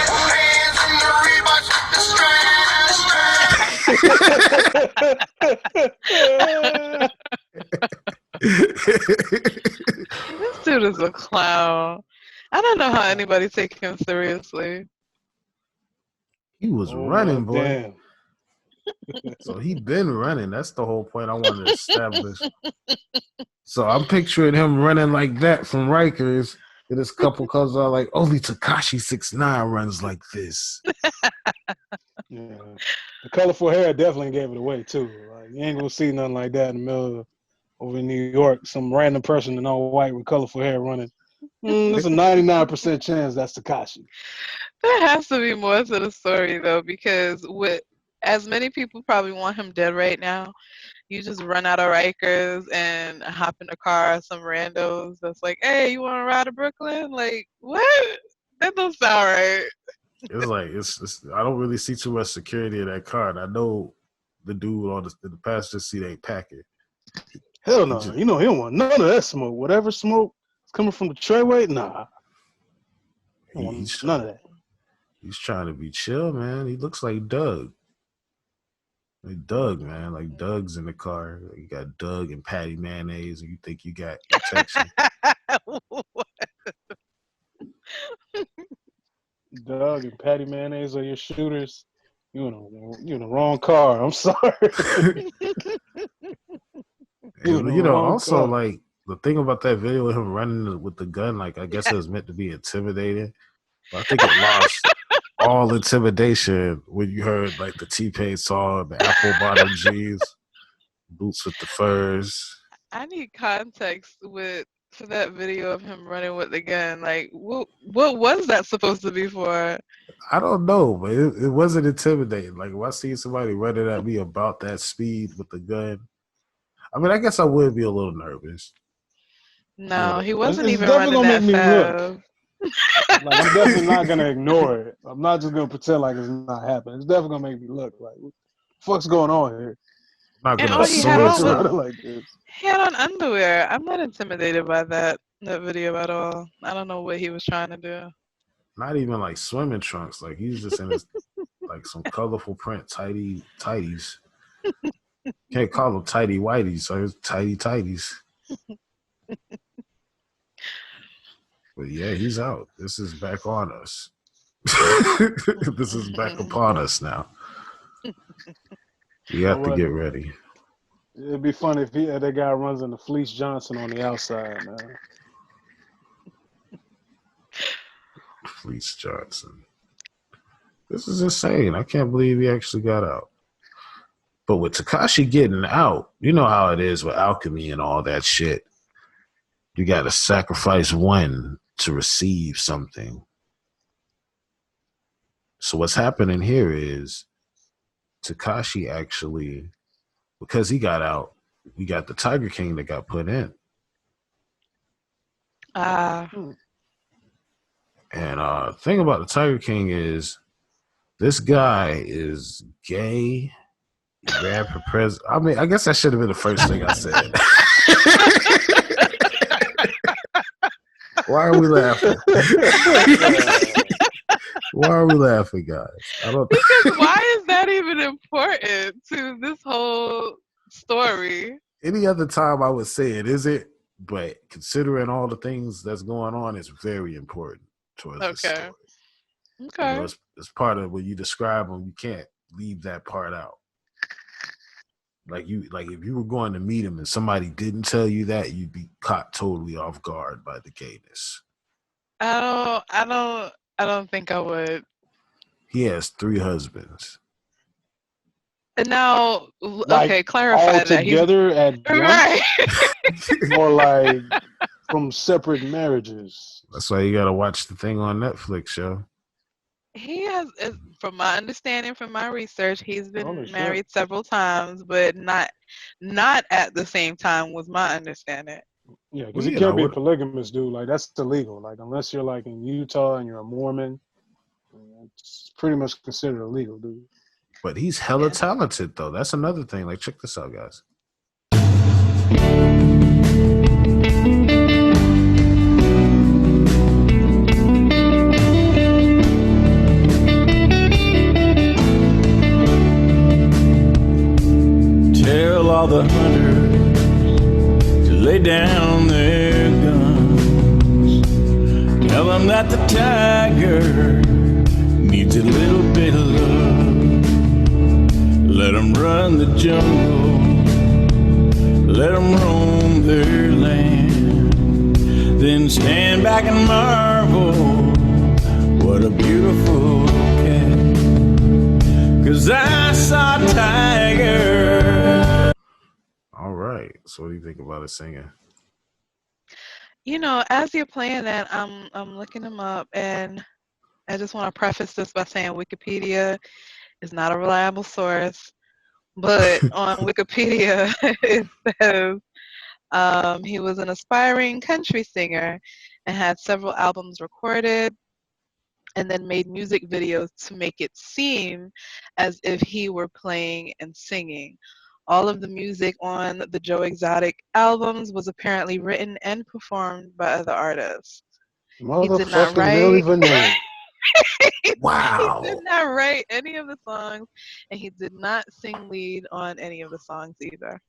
This dude is a clown. I don't know how anybody takes him seriously. He was running, boy. Damn. So he been running. That's the whole point I wanted to establish. So I'm picturing him running like that from Rikers. And this couple comes out like, only Tekashi 6ix9ine runs like this. Yeah. The colorful hair definitely gave it away, too. Like, you ain't going to see nothing like that in the middle of over in New York. Some random person in all white with colorful hair running. There's a 99% chance that's Tekashi. There has to be more to the story, though, because with as many people probably want him dead right now, you just run out of Rikers and hop in a car of some randos that's like, hey, you want to ride to Brooklyn? Like, what? That don't sound right. It's like, it's I don't really see too much security in that car. And I know the dude on the passenger seat ain't packing. Hell no. You know, he don't want none of that smoke. Whatever smoke is coming from the Treyway, nah. None of that. He's trying to be chill, man. He looks like Doug. Like Doug, man. Like Doug's in the car. You got Doug and Patty Mayonnaise, and you think you got protection. Doug and Patty Mayonnaise are your shooters. You in the wrong car. I'm sorry. And, you know, also, like, the thing about that video of him running with the gun, like, I guess it was meant to be intimidating. But I think it lost all intimidation when you heard, like, the T-Pain song, the apple bottom jeans, boots with the furs. I need context for that video of him running with the gun. Like, what was that supposed to be for? I don't know, but it wasn't intimidating. Like, if I see somebody running at me about that speed with the gun, I mean, I guess I would be a little nervous. No, he wasn't it's even definitely running gonna that make me fast. look. Like, I'm definitely not gonna ignore it. I'm not just gonna pretend like it's not happening. It's definitely gonna make me look like, what the fuck's going on here? I'm not And gonna all he had assume on something. was he had on underwear. I'm not intimidated by that video at all. I don't know what he was trying to do. Not even like swimming trunks. Like he's just in his like some colorful print tighties. Can't call them tighty whities, so it's tighty tighties. But yeah, he's out. This is back on us. This is back upon us now. We have to get ready. It'd be funny if that guy runs into Fleece Johnson on the outside, man. Fleece Johnson. This is insane. I can't believe he actually got out. But with Tekashi getting out, you know how it is with alchemy and all that shit. You got to sacrifice one to receive something. So what's happening here is Tekashi actually, because he got out, we got the Tiger King that got put in. And thing about the Tiger King is this guy is gay. He ran for president. I mean, I guess that should have been the first thing I said. Why are we laughing? Why are we laughing, guys? I don't. Because why is that even important to this whole story? Any other time I would say it, is it? But considering all the things that's going on, it's very important towards the story. Okay. You know, it's part of when you describe them, you can't leave that part out. Like if you were going to meet him and somebody didn't tell you that, you'd be caught totally off guard by the gayness. I don't think I would. He has 3 husbands. And now, Like, okay, clarify all that. together at once, Right. or like from separate marriages. That's why you gotta watch the thing on Netflix, yo. He has, from my understanding, from my research, he's been Holy shit. married several times, but not at the same time was my understanding. Yeah, because Well, you you can't know, be a polygamous dude. Like, that's illegal. Like, unless you're like in Utah and you're a Mormon, it's pretty much considered illegal, dude. But he's hella talented, though. That's another thing. Like, check this out, guys. Tell all the hunters to lay down their guns. Tell them that the tiger needs a little bit of love. Let them run the jungle. Let them roam their land. Then stand back and marvel. What a beautiful cat. 'Cause I saw a tiger. All right. So what do you think about his singing? You know, as you're playing that, I'm looking him up, and I just want to preface this by saying Wikipedia is not a reliable source, but on Wikipedia it says he was an aspiring country singer and had several albums recorded, and then made music videos to make it seem as if he were playing and singing. All of the music on the Joe Exotic albums was apparently written and performed by other artists. He did not Motherfucking Milli write. Vanilli. Wow. He did not write any of the songs, and he did not sing lead on any of the songs either.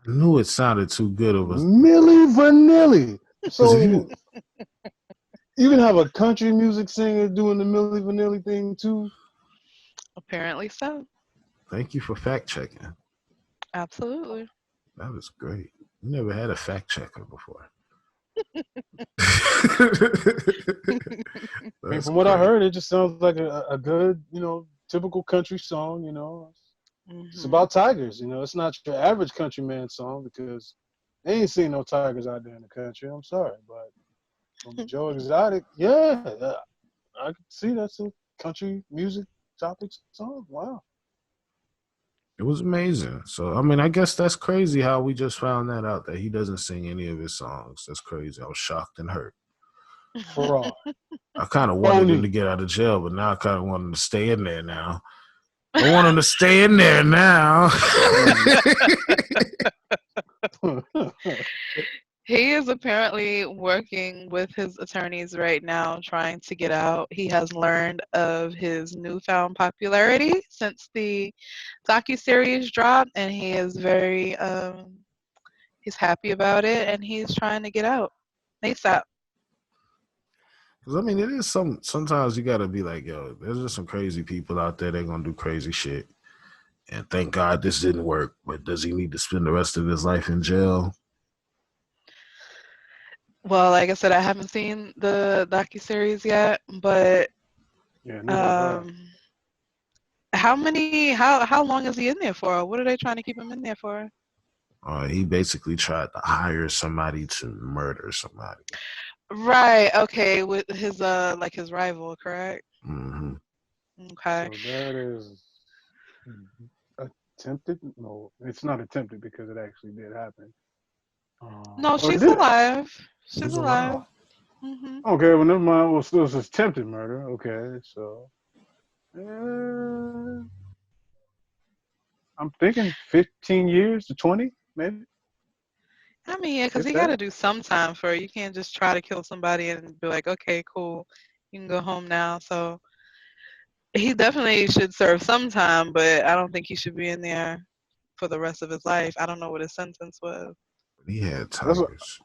I knew it sounded too good of us. Milli Vanilli. So if you- you can have a country music singer doing the Milli Vanilli thing too. Apparently so. Thank you for fact checking. Absolutely. That was great. We never had a fact checker before. I mean, from what I heard, it just sounds like a good, typical country song. It's about tigers. It's not your average countryman song because they ain't seen no tigers out there in the country. I'm sorry, but from Joe Exotic, yeah, I can see that's a country music topic song. Wow. It was amazing. So, I mean, I guess that's crazy how we just found that out, that he doesn't sing any of his songs. That's crazy. I was shocked and hurt. Fraud. I kind of wanted him to get out of jail, but now I kind of want him to stay in there now. I want him to stay in there now. He is apparently working with his attorneys right now trying to get out. He has learned of his newfound popularity since the docuseries dropped, and he is very he's happy about it, and he's trying to get out ASAP. Because, I mean, it is sometimes you got to be like, yo, there's just some crazy people out there that are going to do crazy shit. And thank God this didn't work. But does he need to spend the rest of his life in jail? Well, like I said, I haven't seen the docuseries yet, but Yeah, How long is he in there for? What are they trying to keep him in there for? He basically tried to hire somebody to murder somebody. Right. Okay. With his like his rival, correct? Mm-hmm. Okay. So that is attempted. No, it's not attempted because it actually did happen. No, Or she's did it? alive. She's He's alive. alive. Mhm. Okay, well, never mind. Well, still, it's attempted murder. Okay, so uh, I'm thinking 15 years to 20, maybe, I mean, yeah, because if he got that. to do some time for it. You can't just try to kill somebody and be like, okay, cool, you can go home now. So he definitely should serve some time, but I don't think he should be in there for the rest of his life. I don't know what his sentence was. He had That's what tigers.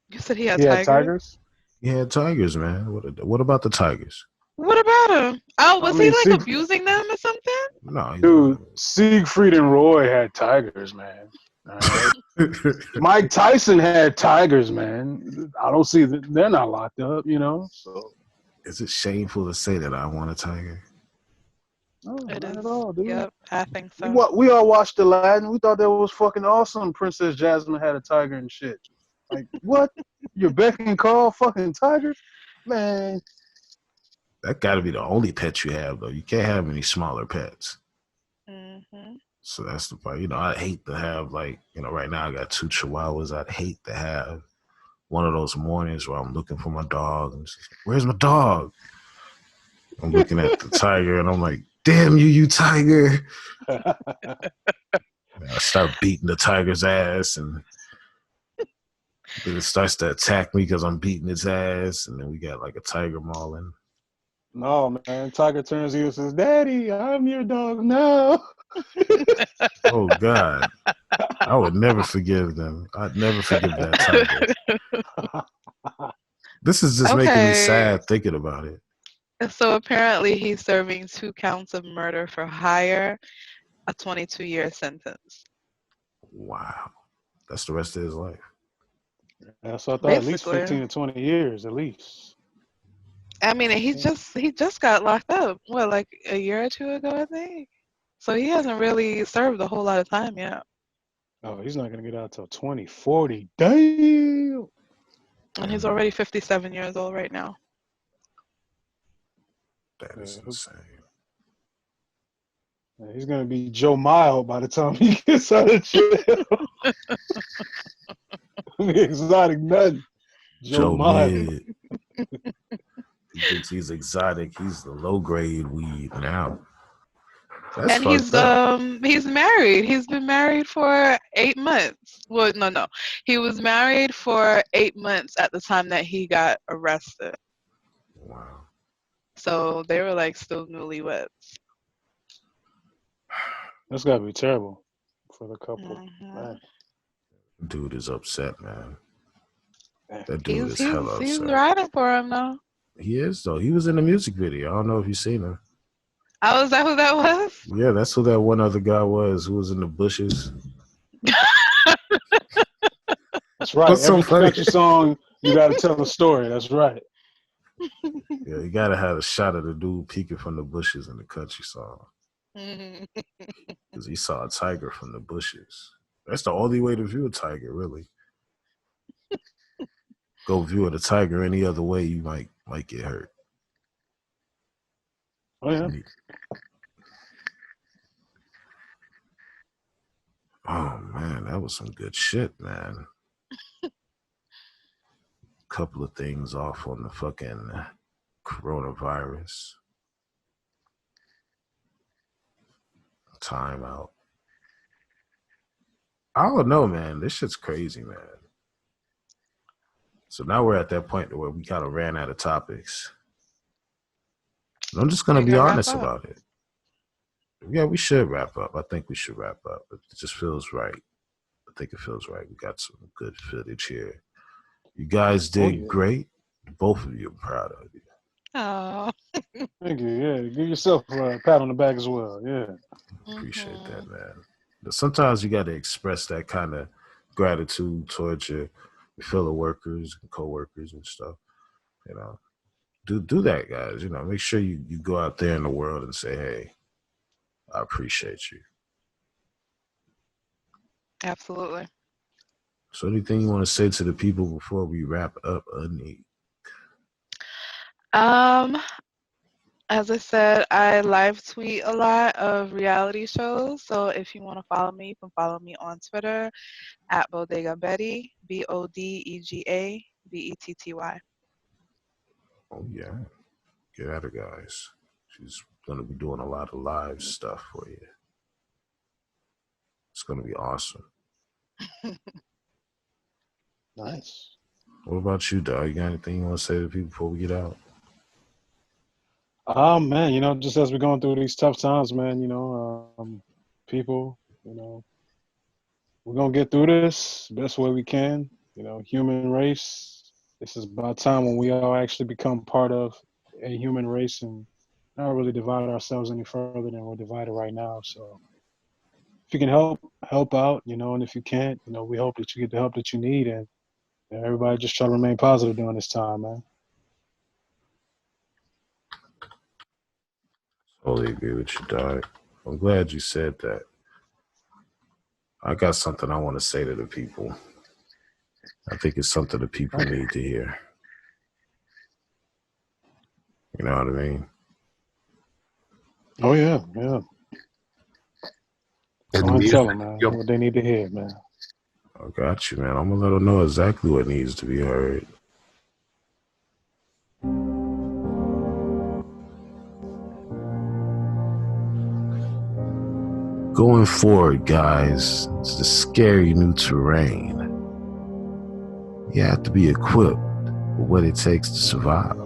You said he had he had tigers? tigers. He had tigers, man. What about the tigers? What about him? Oh, I was he mean, like abusing them or something? No, he dude, wasn't. Siegfried and Roy had tigers, man. All right. Mike Tyson had tigers, man. I don't see that they're not locked up, So Is it shameful to say that I want a tiger? no, It not is. at all, dude. Yep, I think We, so. we all watched Aladdin. We thought that was fucking awesome. Princess Jasmine had a tiger and shit. Like what? Your beck and call fucking tigers, man. That got to be the only pet you have, though. You can't have any smaller pets. Mhm. So that's the part. I'd hate to have right now I got 2 Chihuahuas. I'd hate to have one of those mornings where I'm looking for my dog. And it's just like, where's my dog? I'm looking at the tiger and I'm like, damn you tiger. And I start beating the tiger's ass and then it starts to attack me because I'm beating its ass. And then we got like a tiger mauling. No, man. Tiger turns to you and says, "Daddy, I'm your dog now." Oh God. I would never forgive them. I'd never forgive that tiger. This is just making me Okay. sad thinking about it. So apparently he's serving 2 counts of murder for hire, a 22-year sentence. Wow. That's the rest of his life. So I thought at least Basically. 15 to 20 years, at least. I mean, he just got locked up. What, like a year or 2 ago, I think. So he hasn't really served a whole lot of time yet. Oh, he's not gonna get out till 2040. Damn. And he's already 57 years old right now. That is insane. Yeah, he's gonna be Joe Mild by the time he gets out of jail. Exotic nothing. Joe Mild. Mid. He thinks he's exotic. He's the low grade weed now. That's And fucked up. he's married. He's been married for 8 months. Well, no. He was married for 8 months at the time that he got arrested. Wow. So they were like still newlyweds. That's gotta be terrible for the couple. Mhm. Dude is upset, man. That dude He's is hella he's upset. riding for him though. He is, though. He was in the music video. I don't know if you've seen him. Oh, is that who that was? Yeah, that's who that one other guy was who was in the bushes. That's right. What's so Every funny? country song, you gotta tell a story. That's right. Yeah, you gotta have a shot of the dude peeking from the bushes in the country song. Because he saw a tiger from the bushes. That's the only way to view a tiger, really. Go view a tiger any other way, you might get hurt. Oh yeah. Oh man, that was some good shit, man. Couple of things off on the fucking coronavirus. Time out. I don't know, man. This shit's crazy, man. So now we're at that point where we kind of ran out of topics. And I'm just going to be honest about it. Yeah, we should wrap up. I think we should wrap up. It just feels right. I think it feels right. We got some good footage here. You guys did great. Both of you, I'm proud of you. Oh. Thank you. Yeah, give yourself a pat on the back as well. Yeah. Appreciate that, man. But sometimes you got to express that kind of gratitude towards your fellow workers and co-workers and stuff. do that, guys. You know, make sure you go out there in the world and say, hey, I appreciate you. Absolutely. So anything you want to say to the people before we wrap up, Anik? As I said, I live tweet a lot of reality shows. So if you want to follow me, you can follow me on Twitter at Bodega Betty, BODEGA BETTY. Oh yeah, get at her, guys. She's gonna be doing a lot of live stuff for you. It's gonna be awesome. Nice. What about you, dog? You got anything you want to say to people before we get out? Man, you know, just as we're going through these tough times, man, you know, people, you know, we're gonna get through this best way we can. You know, human race. This is about time when we all actually become part of a human race and not really divide ourselves any further than we're divided right now. So if you can help out, you know, and if you can't, you know, we hope that you get the help that you need, and you know, everybody just try to remain positive during this time, man. Totally agree with you, dog. I'm glad you said that. I got something I want to say to the people. I think it's something the people need to hear. You know what I mean? Oh yeah, yeah. Go ahead and tell them, man, what they need to hear, man. I got you, man. I'm gonna let them know exactly what needs to be heard. Going forward, guys, it's the scary new terrain. You have to be equipped with what it takes to survive.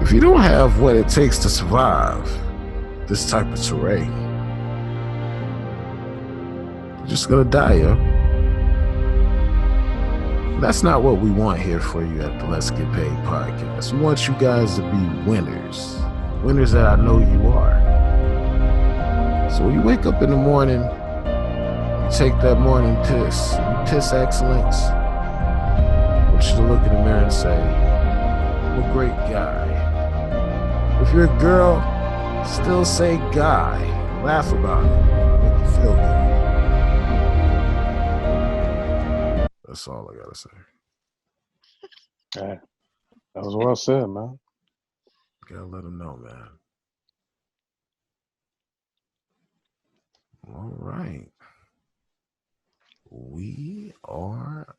If you don't have what it takes to survive this type of terrain, you're just gonna die, yo. That's not what we want here for you at the Let's Get Paid podcast. We want you guys to be winners. Winners that I know you are. So when you wake up in the morning, you take that morning piss, you piss excellence, I want you to look in the mirror and say, I'm a great guy. If you're a girl, still say guy. Laugh about it. Make you feel good. That's all I gotta say. Yeah, that was well said, man. Gotta let them know, man. All right. We are